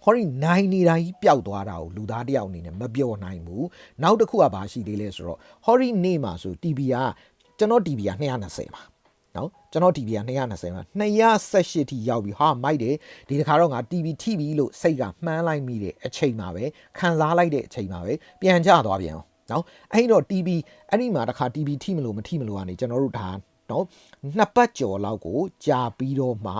ဟောဒီ9နေတာကြီးပျောက်သွားတာကိုလူသားတယောက်အနေနဲ့မပြောနိုင်ဘူးနောက်တစ်ခုကဘာရှိသေးလဲဆိုတော့ဟောဒီနေ့မှာဆို TB ကကျွန်တော် TB က220ပါနော်ကျွန်တော် TB က220ပါ218ထိရောက်ပြီဟာမိုက်တယ်ဒီတစ်ခါတော့ငါ TB ထိပြီလို့စိတ်ကမှန်းလိုက်မိတဲ့အချိန်မှာပဲခံစားလိုက်တဲ့အချိန်မှာပဲပြန်ကျသွားပြန်အောင်နော်အဲ့တော့ TB အဲ့ဒီမှာတစ်ခါ TB ထိမလို့မထိမလို့ကနေကျွန်တော်တို့ဒါနော်နှစ်ပတ်ကျော်လောက်ကိုကြာပြီးတော့မှ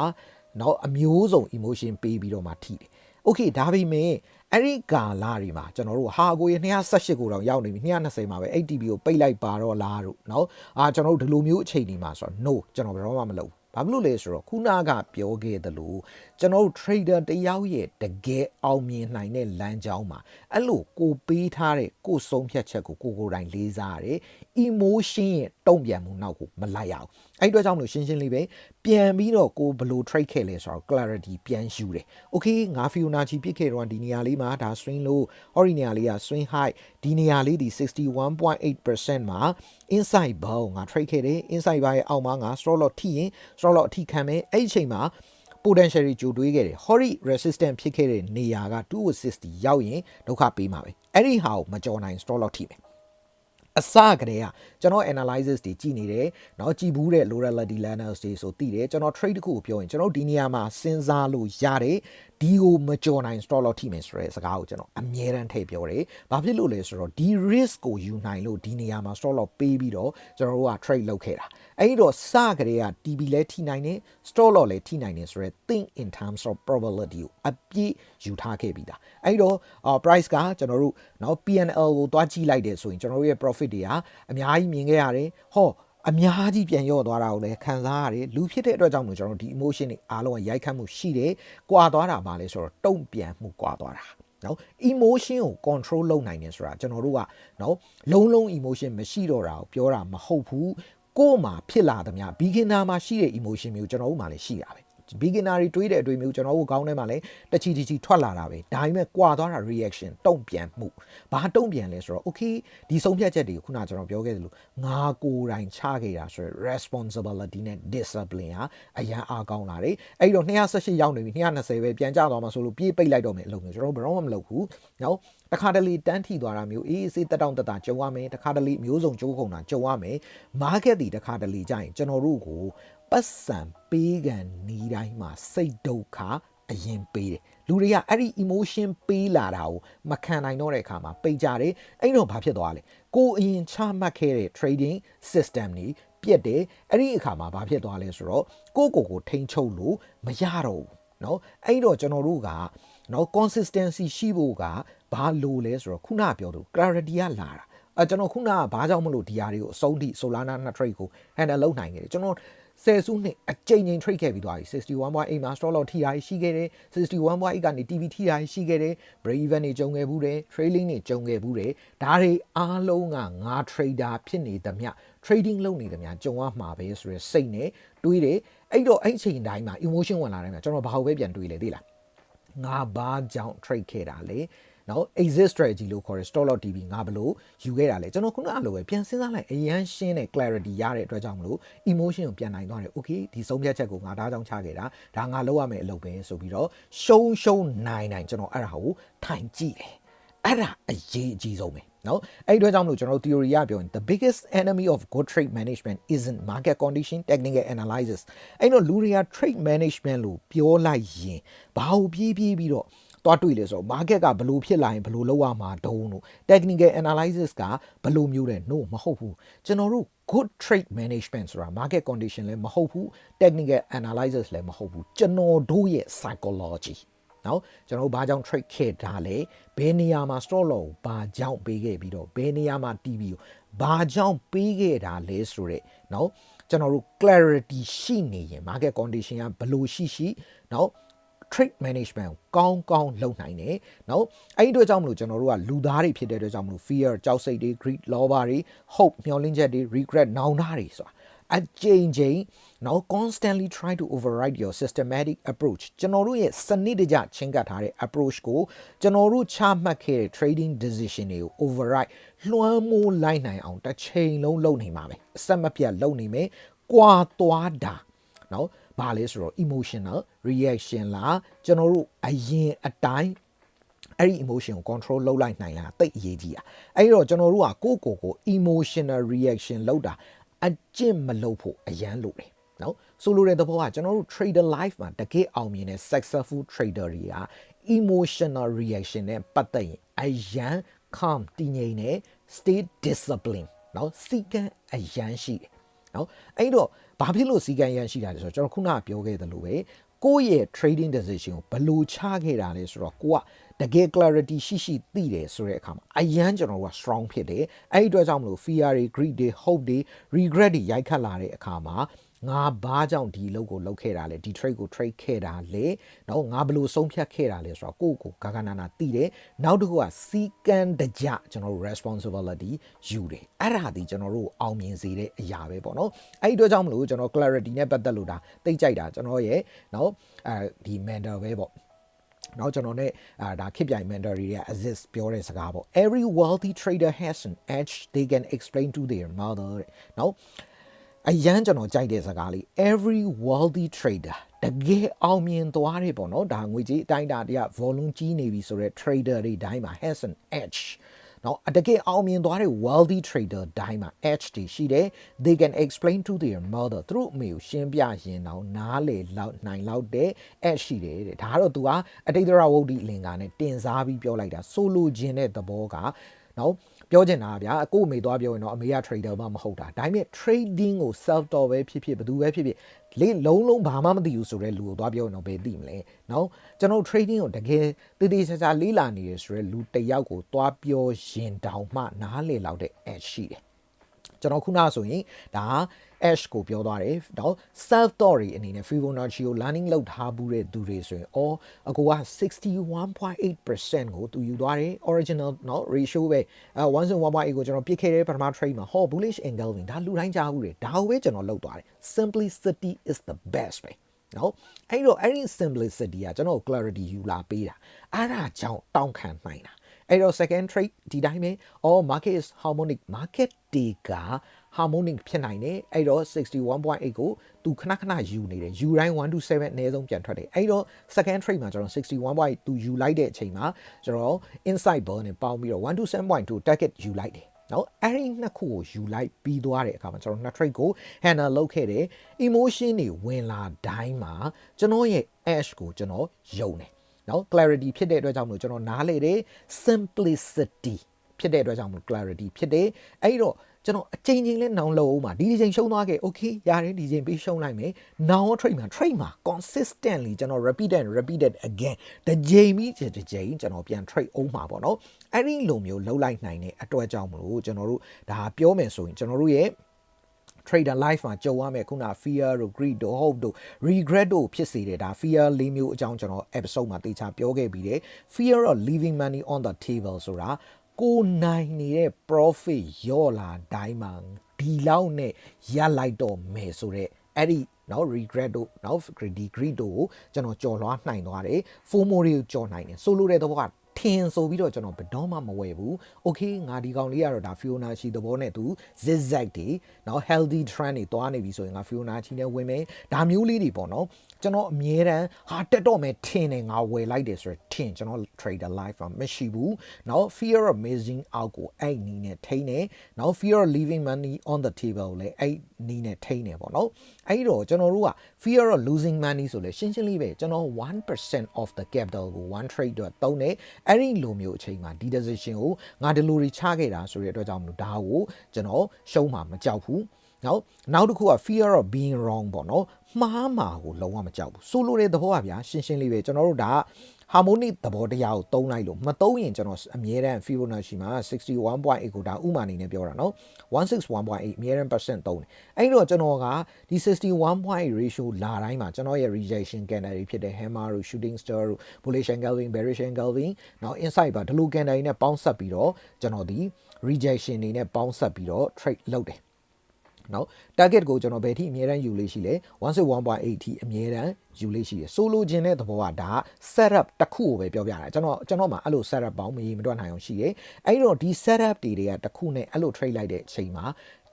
နော်အမျိုးစုံ emotion ပေးပြီးတော့မှထိတယ်โอเคဒါပေမဲ့အဲ့ဒီကာလာတွေမှာကျွန်တော်တို့ဟာကိုရ218ကိုတော့ရောက်နေပြီ220မှာပဲ ATB ကိုပိတ်လိုက်ပါတော့လားတို့เนาะကျွန်တော်တို့ဒီလိုမျိုးအချိန်တွေမှာဆိုတော့ no ကျွန်တော်ဘယ်တော့မှမလုပ်ဘာဖြစ်လို့လဲဆိုတော့ခုနကပြောခဲ့သလိုကျွန်တော်တို့ trader တယောက်ရဲ့တကယ်အောင်မြင်နိုင်တဲ့လမ်းကြောင်းမှာအဲ့လိုကိုပေးထားတဲ့ကိုဆုံးဖြတ်ချက်ကိုကိုတိုင်လေးစားရတယ် emotion ရဲ့တုံ့ပြန်မှုနောက်ကိုမလိုက်ရအောင်အဲ့အတွက်ကြောင့်လို့ရှင်းရှင်းလေးပဲပြန်ပြီးတော့ကိုဘယ်လို trade ခဲ့လဲဆိုတော့ clarity ပြန်ယူတယ် okay ငါ Fibonacci ပြစ်ခဲ့တော့ဒီနေရာလေးမှာဒါ swing low ဟောဒီနေရာလေးက swing high ဒီနေရာလေးဒီ 61.8% မှာ inside bound ငါ trade ခဲ့တယ် inside bound ရဲ့အောက်မှာငါ stop loss ထိရင် stop loss အထိခံမယ်အဲ့ဒီအချိန်မှာ potential ကြိုတွေးခဲ့တယ် hori resistant ဖြစ်ခဲ့တဲ့နေရာက260ရောက်ရင်ဒုက္ခပေးမှာပဲအဲ့ဒီဟာကိုမကြော်နိုင် stop loss ထိမယ်အစကတည်းကကျွန်တော် analysis တွေကြည့်နေတယ်เนาะကြည့်ဘူးတဲ့ lorality learners တွေဆိုသိတယ်ကျွန်တော် trade တစ်ခုကိုပြောရင်ကျွန်တော်ဒီနေရာမှာစဉ်းစားလို့ရတယ်ဒီကိုမကြော်နိုင် stop loss ထိမယ်ဆိုတဲ့စကားကိုကျွန်တော်အမြဲတမ်းထည့်ပြောတယ်ဘာဖြစ်လို့လဲဆိုတော့ဒီ risk ကိုယူနိုင်လို့ဒီနေရာမှာ stop loss ပေးပြီးတော့ကျွန်တော်တို့က trade လုပ်ခဲ့တာအဲ့ဒီတော့စကတည်းက TB လဲထိနိုင်တယ် stop loss လဲထိနိုင်တယ်ဆိုတော့ think in terms of probability ကိုအပြည့်ယူထားခဲ့ပြီးသားအဲ့တော့ price ကကျွန်တော်တို့เนาะ PNL ကိုတွားကြည့်လိုက်တယ်ဆိုရင်ကျွန်တော်တို့ရဲ့ profit တွေကအများကြီးမြင်ခဲ့ရတယ်ဟောအများကြီးပြန်ရော့သွားတာကိုလည်းခံစားရတယ်လူဖြစ်တဲ့အတွက်ကြောင့်မို့ကျွန်တော်တို့ဒီ emotion တွေအားလုံးကရိုက်ခတ်မှုရှိတယ်ကွာသွားတာမှလည်းဆိုတော့တုံ့ပြန်မှုကွာသွားတာနော် emotion ကို control လုပ်နိုင်တယ်ဆိုတာကျွန်တော်တို့ကနော်လုံး emotion မရှိတော့တာကိုပြောတာမဟုတ်ဘူးကို့မှာဖြစ်လာသမျှ beginner မှာရှိတဲ့ emotion မျိုးကျွန်တော်တို့မှာလည်းရှိတာပဲbeginner တွေတွေးတဲ့အတွေ့မျိုးကျွန်တော်တို့ကောင်းထဲမှာလည်းတချီထွက်လာတာပဲဒါပေမဲ့ကွာသွားတာ reaction တုံ့ပြန်မှုဘာတုံ့ပြန်လဲဆိုတော့ okay ဒီဆုံးဖြတ်ချက်တွေကိုခုနကျွန်တော်ပြောခဲ့သလိုငါကိုယ်တိုင်ချခဲ့တာဆိုရယ် responsibility နဲ့ discipline ဟာအရန်အားကောင်းလာတယ်အဲ့တော့218ရောက်နေပြီ220ပဲပြန်ကျသွားမှာဆိုလို့ပြေးပိတ်လိုက်တော့မယ်အလုပ်မျိုးကျွန်တော်ဘယ်တော့မှမလုပ်ဘူးနော်တခါတလေတန်းထီသွားတာမျိုးအေးစေးတက်တောင့်တက်တာကြုံရမယ်တခါတလေမျိုးစုံကြိုးခုံတာကြုံရမယ် market ဒီတခါတလေကြရင်ကျွန်တော်တို့ကိုပတ်စံပေးကန်နီးတိုင်းမှာစိတ်ဒုက္ခအရင်ပေးတယ်လူတွေကအဲ့ဒီ emotion ပေးလာတာကိုမခံနိုင်တော့တဲ့အခါမှာပိတ်ကြတယ်အဲ့တော့ဘာဖြစ်သွားလဲကိုအရင်ချမှတ်ခဲ့တဲ့ trading system တွေပြက်တယ်အဲ့ဒီအခါမှာဘာဖြစ်သွားလဲဆိုတော့ကိုထိန်းချုပ်လို့မရတော့ဘူးเนาะအဲ့တော့ကျွန်တော်တို့ကเนาะ consistency ရှိဖို့ကဘာလို့လဲဆိုတော့ခုနပြောလို့ clarity ကလာတာကျွန်တော်ခုနကဘာကြောင့်မလို့ဒီဟာတွေကိုအဆုံးထိ Solana 2 trade ကို handle လုပ်နိုင်ခဲ့တယ်ကျွန်တော် ဆယ်စုနှစ်အကြိမ်ကြိမ် trade ခဲ့ပြီးသွားပြီ61.8မှာ stop loss ထိတာရှိခဲ့တယ်61.8ကနေ TV ထိတာရှိခဲ့တယ် break even တွေကြုံခဲ့ဘူးတယ် trailing တွေကြုံခဲ့ဘူးတယ်ဒါတွေအားလုံးကငါ trader ဖြစ်နေသမျှ trading လုပ်နေသမျှကြုံရမှာပဲဆိုရယ်စိတ်နဲ့တွေးတယ်အဲ့တော့အဲ့ချိန်တိုင်းမှာ emotion ဝင်လာတိုင်းမှာကျွန်တော်ဘာဟုတ်ပဲပြန်တွေးလေသိလားငါဘာကြောင့် trade ခဲ့တာလဲနော် exit strategy လို့ခေါ်တဲ့ stop loss TV ငါဘလို့ယူခဲ့တာလဲကျွန်တော်ခုနကလိုပဲပြန်စဉ်းစားလိုက်အရန်ရှင်းတဲ့ clarity ရတဲ့အတွက်ကြောင့်မလို့ emotion ကိုပြန်နိုင်သွားတယ် okay ဒီဆုံးဖြတ်ချက်ကိုငါဒါကြောင့်ချခဲ့တာဒါငါလုပ်ရမယ်အလုပ်ပဲဆိုပြီးတော့ရှုံနိုင်ကျွန်တော်အဲ့ဒါကိုထိုင်ကြည့်တယ်အဲ့ဒါအရေးအကြီးဆုံးပဲနော်အဲ့အတွက်ကြောင့်မလို့ကျွန်တော် theory ရပြောရင် the biggest enemy of good trade management isn't market condition technical analysis အဲ့တော့လူတွေက trade management လို့ပြောလိုက်ရင်ဘာလို့ပြေးပြီးတော့သွားတွေ့လေဆိုတော့ market ကဘလို့ဖြစ်လာရင်ဘလို့လောက်ရမှာတုံးလို့ technical analysis ကဘလို့မျိုးတယ် no မဟုတ်ဘူးကျွန်တော်တို့ good trade management ဆိုတာ market condition လည်းမဟုတ်ဘူး technical analysis လည်းမဟုတ်ဘူးကျွန်တော်တို့ရဲ့ psychology နော်ကျွန်တော်ဘာကြောင့် trade ခဲ့တာလဲဘယ်နေရာမှာ stop loss ကိုဘာကြောင့်ပေးခဲ့ပြီးတော့ဘယ်နေရာမှာ TV ကိုဘာကြောင့်ပေးခဲ့တာလဲဆိုတော့နော်ကျွန်တော်တို့ clarity ရှိနေရင် market condition ကဘလို့ရှိနော်trade management ကိုကောင်းလုပ်နိုင်တယ်เนาะအဲ့ဒီအတွက်ကြောင့်မလို့ကျွန်တော်တို့ကလူသားတွေဖြစ်တဲ့အတွက်ကြောင့်မလို့ fear ကြောက်စိတ်တွေ greed လောဘတွေ hope မျှော်လင့်ချက်တွေ regret နောင်တတွေဆိုတာအကြိမ်เนาะ constantly try to override your systematic approach ကျွန်တော်တို့ရဲ့စနစ်တကျချင်းကပ်ထားတဲ့ approach ကိုကျွန်တော်တို့ချမှတ်ခဲ့တဲ့ trading decision တွေကို override လွှမ်းမိုးလိုက်နိုင်အောင်တစ်ချိန်လုံးလုပ်နေမှာပဲအဆက်မပြတ်လုပ်နေမယ်ကွာသွားတာเนาะဘာလဲဆိုတော့ emotional reaction လားကျွန်တော်တို့အရင်အတိုင်းအဲ့ဒီ emotion ကို control လုပ်လိုက်နိုင်လားတိတ်အရေးကြီးอ่ะအဲ့တော့ကျွန်တော်တို့ကကို emotional reaction လောက်တာအကျင့်မလုပ်ဖို့အရန်လို့တယ်နော်ဆိုလိုတဲ့သဘောကကျွန်တော်တို့ trader life မှာတကယ်အောင်မြင်တဲ့ successful trader တွေက emotional reaction နဲ့ပတ်သက်ရင်အရန် calm တည်ငြိမ်နေ stay discipline နော်စီကံအရန်ရှိတယ်နော်အဲ့တော့ဘာဖြစ်လို့စီကံရန်ရှိတာလဲဆိုတော့ကျွန်တော်ခုနကပြောခဲ့သလိုပဲကိုယ့်ရဲ့ trading decision ကိုဘယ်လိုချခဲ့တာလဲဆိုတော့ကိုကတကယ် clarity ရှိသိတယ်ဆိုတဲ့အခါမှာအရန်ကျွန်တော်က strong ဖြစ်တယ်အဲ့ဒီအတွက်ကြောင့်မလို့ fear တွေ greed တွေ hope တွေ regret တွေရိုက်ခတ်လာတဲ့အခါမှာငါဘာကြောင့်ဒီလုပ်ကိုလုပ်ခဲ့တာလဲဒီ trade ကို trade ခဲ့တာလဲเนาะငါဘယ်လိုဆုံးဖြတ်ခဲ့တာလဲဆိုတော့ကိုဂဂနာနာသိတယ်နောက်တစ်ခုကစီကံတကြကျွန်တော်တို့ responsibility ယူတယ်အဲ့ဒါဒီကျွန်တော်တို့အောင်မြင်စေတဲ့အရာပဲပေါ့เนาะအဲ့ဒီအတွက်ကြောင့်မလို့ကျွန်တော် clarity နဲ့ပတ်သက်လို့ဒါသိကြိုက်တာကျွန်တော်ရဲ့เนาะဒီ mentor ပဲပေါ့နောက်ကျွန်တော် ਨੇ ဒါခစ်ပြိုင် mentor တွေက assist ပြောတဲ့စကားပေါ့ every wealthy trader has an edge they can explain to their mother နောက်အရန်ကျွန်တော်ကြိုက်တဲ့စကားလေး every wealthy trader တကယ်အောင်မြင်သွားတယ်ပေါ့နော်ဒါငွေကြေးအတိုင်းအတာတွေက volume ကြီးနေပြီဆိုတော့ trader တွေတိုင်းမှာ has an edge နော်တကယ်အောင်မြင်သွားတဲ့ wealthy trader တိုင်းမှာ edge တွေရှိတယ် they can explain to their mother သူတို့အမေကိုရှင်းပြရင်တော့နားလေလောက်နိုင်လောက်တဲ့ edge ရှိတယ်တဲ့ဒါကတော့သူကအတိတ်ဒရဝုဒ္ဓိအလင်္ကာနဲ့တင်စားပြီးပြောလိုက်တာဆိုလိုခြင်းတဲ့သဘောကနော်ပြောချင်တာဗျာကို့အမေသွားပြောရင်တော့အမေက trader မှမဟုတ်တာဒါပေမဲ့ trading ကို self talk ပဲဖြစ်ဖြစ်ဘယ်သူပဲဖြစ်ဖြစ်လေလုံးဘာမှမသိဘူးဆိုတဲ့လူကိုသွားပြောရင်တော့ဘယ်သိမလဲနော်ကျွန်တော် trading ကိုတကယ်တည်ချာလေးလာနေရဆိုတဲ့လူတစ်ယောက်ကိုသွားပြောရင်တောင်မှနားလေလောက်တဲ့ edge ရှိတယ်ကျွန်တော်ခုနဆိုရင်ဒါ edge ကိုပြောသွားတယ်เนาะ self story အနေနဲ့ Fibonacci ကို learning လုပ်ထားဘူးတဲ့သူတွေဆိုရင်အကိုက 61.8% ကိုသူယူသွားတယ် original เนาะ ratio ပဲ1.1.8 ကိုကျွန်တော်ပြစ်ခဲ့တဲ့ပထမ trade မှာ bullish engulfing ဒါလူတိုင်းကြားဘူးတယ်ဒါကိုပဲကျွန်တော်လုပ်သွားတယ် simplicity is the best ပဲနော်အဲ့တော့အဲ့ဒီ simplicity ကကျွန်တော် clarity ယူလာပေးတာအဲ့ဒါကြောင့်တောင်းခံနိုင်တာအဲ့တော့ second trade ဒီတိုင်းပဲ market is harmonic market တွေက harmonic ဖြစ်နိုင်တယ်အဲ့တော့ 61.8 ကိုသူခဏယူနေတယ်ယူတိုင်း1 to 7အနည်းဆုံးပြန်ထွက်တယ်အဲ့တော့ second trade မှာကျွန်တော် 61.8 သူယူလိုက်တဲ့အချိန်မှာကျွန်တော် inside ball နဲ့ပေါင်းပြီးတော့1 to 7.2 target ယူလိုက်တယ်နော်အဲ့ဒီနှစ်ခုကိုယူလိုက်ပြီးသွားတဲ့အခါမှာကျွန်တော်နှစ် trade ကို handle လုပ်ခဲ့တယ် emotion တွေဝင်လာတိုင်းမှာကျွန်တော်ရဲ့ edge ကိုကျွန်တော်ယုံတယ်နော် clarity ဖြစ်တဲ့အတွက်ကြောင့်မလို့ကျွန်တော်နားလေတယ် simplicity ဖြစ်တဲ့အတွက်ကြောင့်မလို့ clarity ဖြစ်တယ်အဲ့တော့ကျွန်တော်အချိန်ချင်းလဲနောင်လို့မှာဒီချိန်ရှုံးသွားခဲ့ okay ရတယ်ဒီချိန်ပြီးရှုံးလိုက်မယ်နောင် trade မှာ consistently ကျွန်တော် repeated again တစ်ချိန်ပြီးတစ်ချိန်ကျွန်တော်ပြန် trade အောင်မှာပေါ့နော်အဲ့ဒီလိုမျိုးလှုပ်လိုက်နိုင်တဲ့အတွက်ကြောင့်မလို့ကျွန်တော်တို့ဒါပြောမယ်ဆိုရင်ကျွန်တော်တို့ရဲ့ trader life မှာကြုံရမယ်ခုန fear တို့ greed တို့ hope တို့ regret တို့ဖြစ်စေတယ်ဒါ fear ၄မျိုးအကြောင်းကျွန်တော် episode မှာတေချာပြောခဲ့ပြီးတယ် fear of leaving money on the table ဆိုတာကိုနိုင်နေတဲ့ profit ရော့လာတိုင်းမှာဒီလောက်နဲ့ရလိုက်တော့မယ်ဆိုတော့အဲ့ဒီနော် regret တို့နော် greed တို့ကိုကျွန်တော်ကြော်လွှားနိုင်သွားတယ် FOMO တွေကိုကြော်နိုင်တယ်ဆိုလိုတဲ့တော့ထင်ဆိုပြီးတော့ကျွန်တော်ဘယ်တော့မှမဝယ်ဘူး okay ငါဒီကောင်လေးကတော့ဒါ Fibonacci သဘောနဲ့သူ zigzag တွေနော် healthy trend တွေတွားနေပြီဆိုရင်ငါ Fibonacci နဲ့ဝင်မယ်ဒါမျိုးလေးတွေပေါ့နော်ကျွန်တော်အမြဲတမ်းဟာတက်တော့မယ်ထင်တယ်ငါဝယ်လိုက်တယ်ဆိုတော့ထင်ကျွန်တော် trader life မှာမရှိဘူးနော် fear of missing out ကိုအဲ့နီးနဲ့ထိန်းတယ်နော် fear of leaving money on the table ကိုလည်းအဲ့နီးနဲ့ထိန်းတယ်ပေါ့နော်အဲ့တော့ကျွန်တော်တို့က fear of losing money ဆိုလဲရှင်းရှင်းလေးပဲကျွန်တော် 1% of the capital ကို one trade တော့တုံးတယ်အဲ့ဒီလိုမျိုးအချိန်မှာဒီ decision ကိုငါဒီလိုတွေချခဲ့တာဆိုတဲ့အတွက်ကြောင့်မလို့ဒါကိုကျွန်တော်ရှုံးမှာမကြောက်ဘူးနောက်တစ်ခုက fear of being wrong ပေါ့နော်မှားမှာကိုလုံးဝမကြောက်ဘူးဆိုလိုတဲ့သဘောပါဗျာရှင်းရှင်းလေးပဲကျွန်တော်တို့ဒါ harmonic သဘောတရားကိုသုံးလိုက်လို့မသုံးရင်ကျွန်တော်အမြဲတမ်း Fibonacci မှာ 61.8 ကိုဒါဥမာအနေနဲ့ပြောတာနော် 161.8 အမြဲတမ်း percent သုံးတယ်အဲ့တော့ကျွန်တော်ကဒီ 61.8 ratio လာတိုင်းမှာကျွန်တော်ရဲ့ rejection candle တွေဖြစ်တဲ့ hammer တို့ shooting star တို့ bullish engulfing bearish engulfing နောက် inside ပါဒီလို candle တွေနဲ့ပေါင်းဆက်ပြီးတော့ကျွန်တော်ဒီ rejection တွေနဲ့ပေါင်းဆက်ပြီးတော့ trade လုပ်တယ်နော် target ကိုကျွန်တော်ဘယ်ထိအမြဲတမ်းယူလေးရှိလဲ 161.8 ထိအမြဲတမ်းယူလေးရှိတယ်ဆိုလိုချင်တဲ့သဘောကဒါ setup တစ်ခုကိုပဲပြောပြတာကျွန်တော်မှာအဲ့လို setup ပေါင်းမရေမတွက်နိုင်အောင်ရှိတယ်အဲ့တော့ဒီ setup တွေကတစ်ခုနဲ့အဲ့လို trade လိုက်တဲ့အချိန်မှာ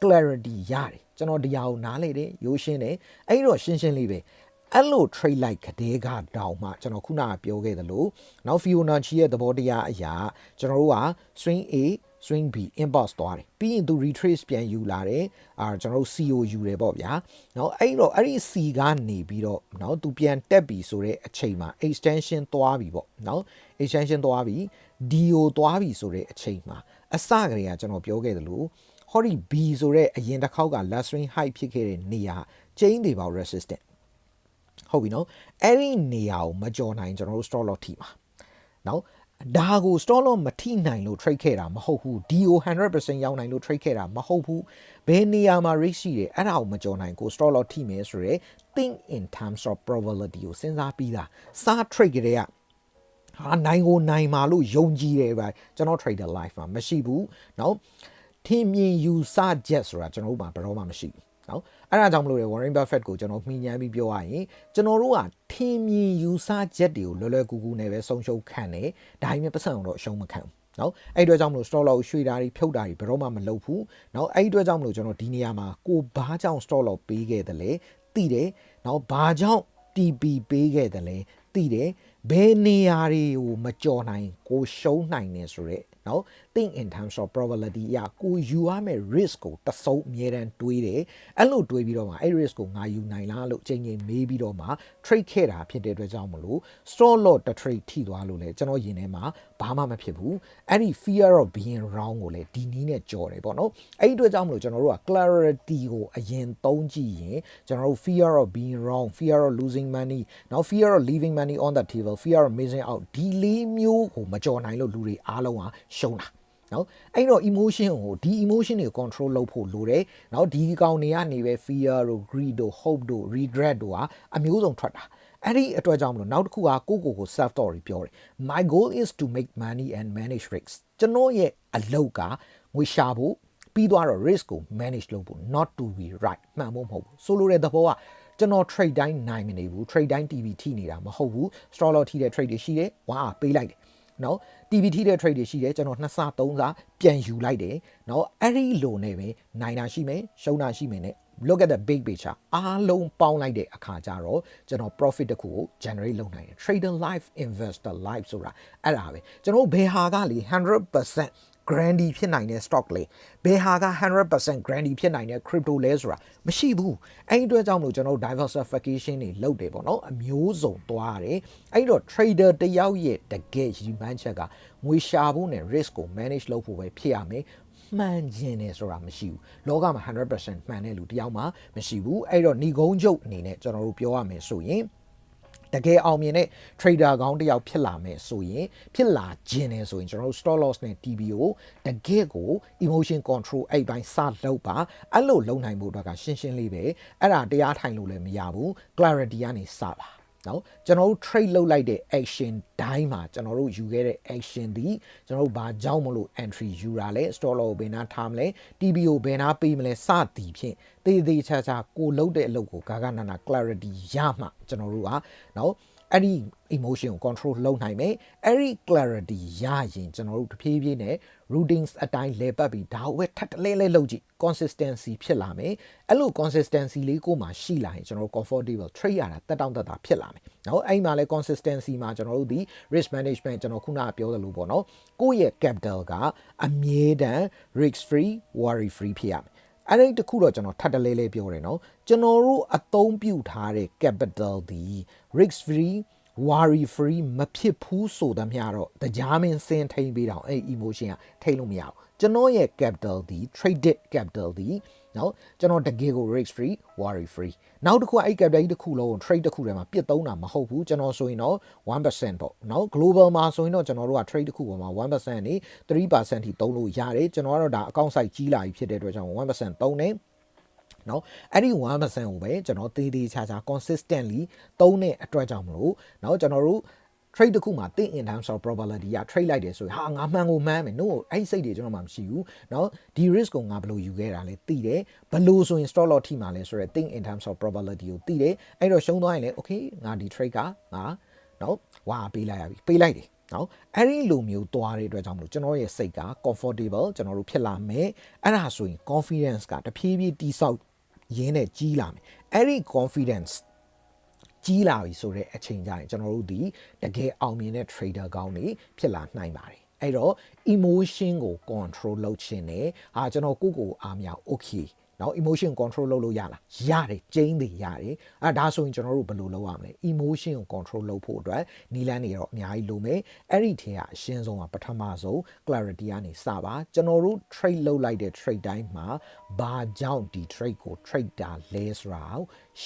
clarity ရတယ်ကျွန်တော်ဒီဟာကိုနားလေတယ်ရိုးရှင်းတယ်အဲ့တော့ရှင်းရှင်းလေးပဲအဲ့လို trade လိုက်တဲ့ကတောင်မှကျွန်တော်ခုနကပြောခဲ့သလိုနောက် Fibonacci ရဲ့သဘောတရားအရာကျွန်တော်တို့က swing A swing B impulse သွားတယ်ပြီးရင်သူ retrace ပြန်ယူလာတယ်ကျွန်တော်တို့ CO ယူတယ်ပေါ့ဗျာเนาะအဲ့တော့အဲ့ဒီ C ကနေပြီးတော့เนาะသူပြန်တက်ပြီဆိုတဲ့အချိန်မှာ extension သွားပြီပေါ့เนาะ extension သွားပြီ DO သွားပြီဆိုတဲ့အချိန်မှာအစကတည်းကကျွန်တော်ပြောခဲ့သလိုဟောဒီ B ဆိုတဲ့အရင်တစ်ခေါက်က last swing high ဖြစ်ခဲ့တဲ့နေရာ chain တွေပေါ့ resistant ဟုတ်ပြီเนาะအဲ့ဒီနေရာကိုမကြော်နိုင်ကျွန်တော်တို့ stop loss ထိပါเนาะဒါကို stop loss မထိနိုင်လို့ trade ခဲ့တာမဟုတ်ဘူး DO 100% ရောက်နိုင်လို့ trade ခဲ့တာမဟုတ်ဘူးဘယ်နေရာမှာ risk ရှိတယ်အဲ့ဒါကိုမကြော်နိုင်ကို stop loss ထိမယ်ဆိုရယ် think in terms of probability ကိုစဉ်းစားပြီးသားစ trade ကြတဲ့ကဟာနိုင်ကိုနိုင်မှာလို့ယုံကြည်တယ်ဗျကျွန်တော် trader life မှာမရှိဘူးเนาะထင်မြင်ယူဆချက်ဆိုတာကျွန်တော်တို့မှာဘယ်တော့မှမရှိဘူးနော်အဲ့ဒါကြောင့်မလို့လေ Warren Buffett ကိုကျွန်တော်မှီညမ်းပြီးပြောရရင်ကျွန်တော်တို့ကထင်မြင်ယူဆချက်တွေကိုလွယ်လွယ်ကူကူနဲ့ပဲဆုံးရှုံးခံတယ်ဒါပေမဲ့ပတ်စံတော့အရှုံးမခံဘူးနော်အဲ့အတွက်ကြောင့်မလို့ stop loss ရွှေ့တာတွေဖြုတ်တာတွေဘယ်တော့မှမလုပ်ဘူးနော်အဲ့အတွက်ကြောင့်မလို့ကျွန်တော်ဒီနေရာမှာကိုဘာကြောင့် stop loss ပေးခဲ့တယ်လဲသိတယ်နော်ဘာကြောင့် TP ပေးခဲ့တယ်လဲသိတယ်ဘယ်နေရာတွေကိုမကြော်နိုင်ကိုရှုံးနိုင်နေဆိုရက်နော် think in terms of probability ရကိုယူရမယ့် risk ကိုတစုံအမြဲတမ်းတွေးတယ်အဲ့လိုတွေးပြီးတော့မှအဲ့ risk ကိုငါယူနိုင်လားလို့ချိန်ချိန်မေးပြီးတော့မှ trade ခဲ့တာဖြစ်တဲ့အတွက်ကြောင့်မလို့ stop loss တစ် trade ထိသွားလို့လေကျွန်တော်ယင်ထဲမှာဘာမှမဖြစ်ဘူးအဲ့ဒီ fear of being wrong ကိုလေဒီနည်းနဲ့ကြော်တယ်ပေါ့နော်အဲ့ဒီအတွက်ကြောင့်မလို့ကျွန်တော်တို့က clarity ကိုအရင်သုံးကြည့်ရင်ကျွန်တော်တို့ fear of being wrong fear of losing money နောက် fear of leaving money on the table fear of missing out ဒီလေးမျိုးကိုမကြော်နိုင်လို့လူတွေအားလုံးကရှုံးတာနော်အဲ့တော့ emotion ကိုဒီ emotion တွေကို control လုပ်ဖို့လိုတယ်နော်ဒီကောင်တွေကနေပဲ fear တို့ greed တို့ hope တို့ regret တို့ဟာအမျိုးစုံထွက်တာအဲ့ဒီအတွက်ကြောင့်မလို့နောက်တစ်ခုကကို self thought ပြောတယ် my goal is to make money and manage risks ကျွန်တော်ရဲ့အလုပ်ကငွေရှာဖို့ပြီးသွားတော့ risk ကို manage လုပ်ဖို့ not to be right မှန်ဖို့မဟုတ်ဘူးဆိုလိုတဲ့သဘောကကျွန်တော် trade တိုင်းနိုင်မနေဘူး trade တိုင်း TV ထိနေတာမဟုတ်ဘူး stop loss ထိတဲ့ trade တွေရှိတယ်ဝါပေးလိုက်တယ်နော် TVT တဲ့ trade တွေရှိတယ်ကျွန်တော်2စ3စပြန်ယူလိုက်တယ်နော်အဲ့ဒီလိုနဲ့ပဲနိုင်တာရှိမယ်ရှုံးတာရှိမယ်နဲ့ look at the big picture အားလုံးပေါင်းလိုက်တဲ့အခါကျတော့ကျွန်တော် profit တစ်ခုကို generate လုပ်နိုင်တယ် trader life investor life ဆိုတာအဲ့ဒါပဲကျွန်တော်ဘယ်ဟာကလေ 100% grandi ဖြစ်နိုင်တဲ့ stock လေဘယ်ဟာက 100% grandi ဖြစ်နိုင်တဲ့ crypto လဲဆိုတာမရှိဘူးအဲ့ဒီအတွက်ကြောင့်မလို့ကျွန်တော် diversification တွေလုပ်တယ်ပေါ့နော်အမျိုးစုံသွားတယ်အဲ့တော့ trader တယောက်ရဲ့တကယ်ရည်မှန်းချက်ကငွေရှာဖို့နဲ့ risk ကို manage လုပ်ဖို့ပဲဖြစ်ရမယ်မှန်ခြင်းနဲ့ဆိုတာမရှိဘူးလောကမှာ 100% မှန်တဲ့လူတယောက်မှမရှိဘူးအဲ့တော့ဏီကုန်းချုပ်အနေနဲ့ကျွန်တော်တို့ပြောရမယ်ဆိုရင် တကယ်အောင်မြင်တဲ့ trader ကောင်းတစ်ယောက်ဖြစ်လာမယ်ဆိုရင်ဖြစ်လာခြင်းနဲ့ဆိုရင်ကျွန်တော်တို့ stop loss နဲ့ TB ကိုတကယ်ကို emotion control အဲ့တိုင်းစလုပ်ပါအဲ့လိုလုပ်နိုင်ဖို့အတွက်ကရှင်းရှင်းလေးပဲအဲ့ဒါတရားထိုင်လို့လည်းမရဘူး clarity ကနေစပါနော်ကျွန်တော်တို့ trade လုပ်လိုက်တဲ့ action တိုင်းမှာကျွန်တော်တို့ယူခဲ့တဲ့ action ဒီကျွန်တော်တို့ဘာကြောင့်မလို့ entry ယူတာလဲ stop loss ကိုဘယ်နာထားမလဲ TB ကိုဘယ်နာပေးမလဲစသည်ဖြင့်တေးသေးချာချာကိုလုပ်တဲ့အလုပ်ကိုဂါဂနာနာ clarity ရမှကျွန်တော်တို့ကနော်အဲ့ဒီ emotion ကို control လုပ်နိုင်မယ်အဲ့ဒီ clarity ရရင်ကျွန်တော်တို့တဖြည်းဖြည်းနဲ့ routines အတိုင်းလဲပတ်ပြီးဒါကိုပဲထပ်တလဲလဲလုပ်ကြည့် consistency ဖြစ်လာမယ်အဲ့လို consistency လေးကိုမှရှိလာရင်ကျွန်တော်တို့ comfortable trade ရတာတက်တောင့်တက်တာဖြစ်လာမယ်နော်အဲ့မှာလဲ consistency မှာကျွန်တော်တို့ဒီ risk management ကျွန်တော်ခုနကပြောသလိုပေါ့နော်ကိုယ့်ရဲ့ capital ကအမြဲတမ်း risk free worry free ဖြစ်ရမယ်အဲ့ဒီတခုတော့ကျွန်တော်ထပ်တလဲလဲပြောတယ်နော်ကျွန်တော်တို့အသုံးပြုထားတဲ့ capital ဒီ risk free worry free မဖြစ်ဘူးဆိုသမျှတော့တရားမင်းစင်ထိန်ပေးတော့အဲ့ emotion ကထိန်လို့မရဘူးကျွန်တော်ရဲ့ capital ဒီ traded capital ဒီနော်ကျွန်တော်တကယ်ကို risk free worry free နောက်တစ်ခုအဲ့ capital တစ်ခုလုံးကို trade တစ်ခုထဲမှာပြစ်သုံးတာမဟုတ်ဘူးကျွန်တော်ဆိုရင်တော့ 1% ပေါ့နော် global မှာဆိုရင်တော့ကျွန်တော်တို့က trade တစ်ခုပေါ်မှာ 1% နေ 3% ထိသုံးလို့ရတယ်ကျွန်တော်ကတော့ဒါအကောင့် site ကြီးလာပြီဖြစ်တဲ့အတွက်ကြောင့် 1% သုံးနေနော်အဲ့ဒီ 1% ကိုပဲကျွန်တော်သေးသေးချာချာ consistently သုံးတဲ့အတွက်ကြောင့်မလို့နော်ကျွန်တော်တို့ trade တစ်ခုမှာ think in terms of probability က trade လိုက်တယ်ဆိုရင်ဟာငါမှန်ကိုမှန်းမယ် no အဲ့စိတ်တွေကျွန်တော်မှမရှိဘူးเนาะဒီ risk ကိုငါဘယ်လိုယူခဲ့တာလဲသိတယ်ဘယ်လိုဆိုရင် stop loss ထိမှာလဲဆိုတော့ think in terms of probability ကိုသိတယ်အဲ့တော့ရှုံးသွားရင်လည်း okay ငါဒီ trade ကငါเนาะဝါပေးလိုက်ရပြီပေးလိုက်တယ်နော်အဲ့ဒီလိုမျိုးသွားတဲ့အတွက်ကြောင့်မလို့ကျွန်တော်ရဲ့စိတ်က comfortable ကျွန်တော်တို့ဖြစ်လာမယ်အဲ့ဒါဆိုရင် confidence ကတဖြည်းဖြည်းတိဆောက်ရင်းနဲ့ကြီးလာမယ်အဲ့ဒီ confidence ကြီးလာပြီဆိုတဲ့အချိန်ကျရင်ကျွန်တော်တို့ဒီတကယ်အောင်မြင်တဲ့ trader ကောင်းတွေဖြစ်လာနိုင်ပါတယ်အဲ့တော့ emotion ကို control လုပ်ခြင်းနဲ့ကျွန်တော်ကိုအားမရ okay နော် emotion control လုပ်လို့ရလားရတယ်ကျင်းတယ်ရတယ်ဒါဆိုရင်ကျွန်တော်တို့ဘယ်လိုလုပ်ရမလဲ emotion ကို control လုပ်ဖို့အတွက်နီလန်းတွေတော့အများကြီးလိုမယ်အဲ့ဒီထဲကအရှင်းဆုံးကပထမဆုံး clarity ကနေစပါကျွန်တော်တို့ trade လုပ်လိုက်တဲ့ trade တိုင်းမှာဘာကြောင့်ဒီ trade ကို trade တာလဲဆိုတာ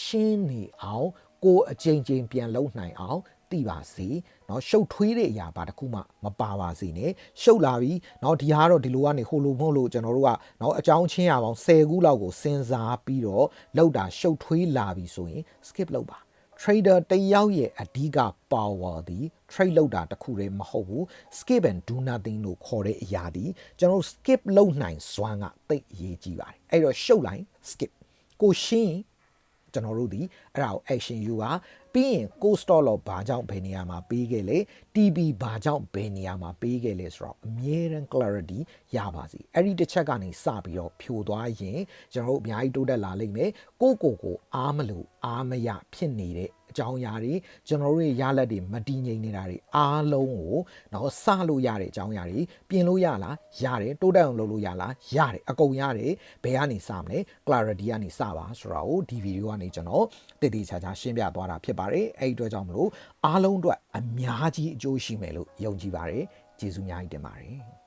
ရှင်းနေအောင်ကိုအချိန်ချင်းပြန်လုပ်နိုင်အောင်သိပါစေเนาะရှုပ်ထွေးတဲ့အရာဘာတစ်ခုမှမပါပါစေနဲ့ရှုပ်လာပြီเนาะဒီဟာကတော့ဒီလိုကနေဟိုလိုမဟုတ်လို့ကျွန်တော်တို့ကเนาะအကြောင်းချင်းရအောင်10ခုလောက်ကိုစဉ်းစားပြီးတော့လောက်တာရှုပ်ထွေးလာပြီဆိုရင် skip လုပ်ပါ trader တယောက်ရဲ့အဓိက power ဒီ trade လုပ်တာတခုတည်းမဟုတ်ဘူး skip and do nothing လို့ခေါ်တဲ့အရာဒီကျွန်တော်တို့ skip လုပ်နိုင်စွမ်းကသိအရေးကြီးပါတယ်အဲ့တော့ရှုပ်လိုက် skip ကိုရှင်းကျွန်တော်တို့ဒီအဲ့ဒါကို action ယူပါပြီးရင် cost stop loss ဘာကြောင့်ဘယ်နေရာမှာပေးခဲ့လဲ TB ဘာကြောင့်ဘယ်နေရာမှာပေးခဲ့လဲဆိုတော့အမြဲတမ်း clarity ရပါစီအဲ့ဒီတစ်ချက်ကနေစပြီးတော့ဖြိုသွားရင်ကျွန်တော်တို့အများကြီးတိုးတက်လာလိမ့်မယ်ကိုအားမလို့အားမရဖြစ်နေတဲ့အကြောင်းအရာတွေကျွန်တော်တို့ရလက်တွေမတည်ငြိမ်နေတာတွေအားလုံးကိုတော့စလို့ရတဲ့အကြောင်းအရာတွေပြင်လို့ရလားရတယ်တိုးတက်အောင်လုပ်လို့ရလားရတယ်အကုန်ရတယ်ဘယ်ကနေစမလဲ clarity ကနေစပါဆိုတော့ဒီဗီဒီယိုကနေကျွန်တော်တည်တည်ချာချာရှင်းပြသွားတာဖြစ်ပါတယ်အဲ့ဒီအတွက်ကြောင့်မလို့အားလုံးအတွက်အများကြီးအကျိုးရှိမယ်လို့ယုံကြည်ပါတယ်ကျေးဇူးအများကြီးတင်ပါတယ်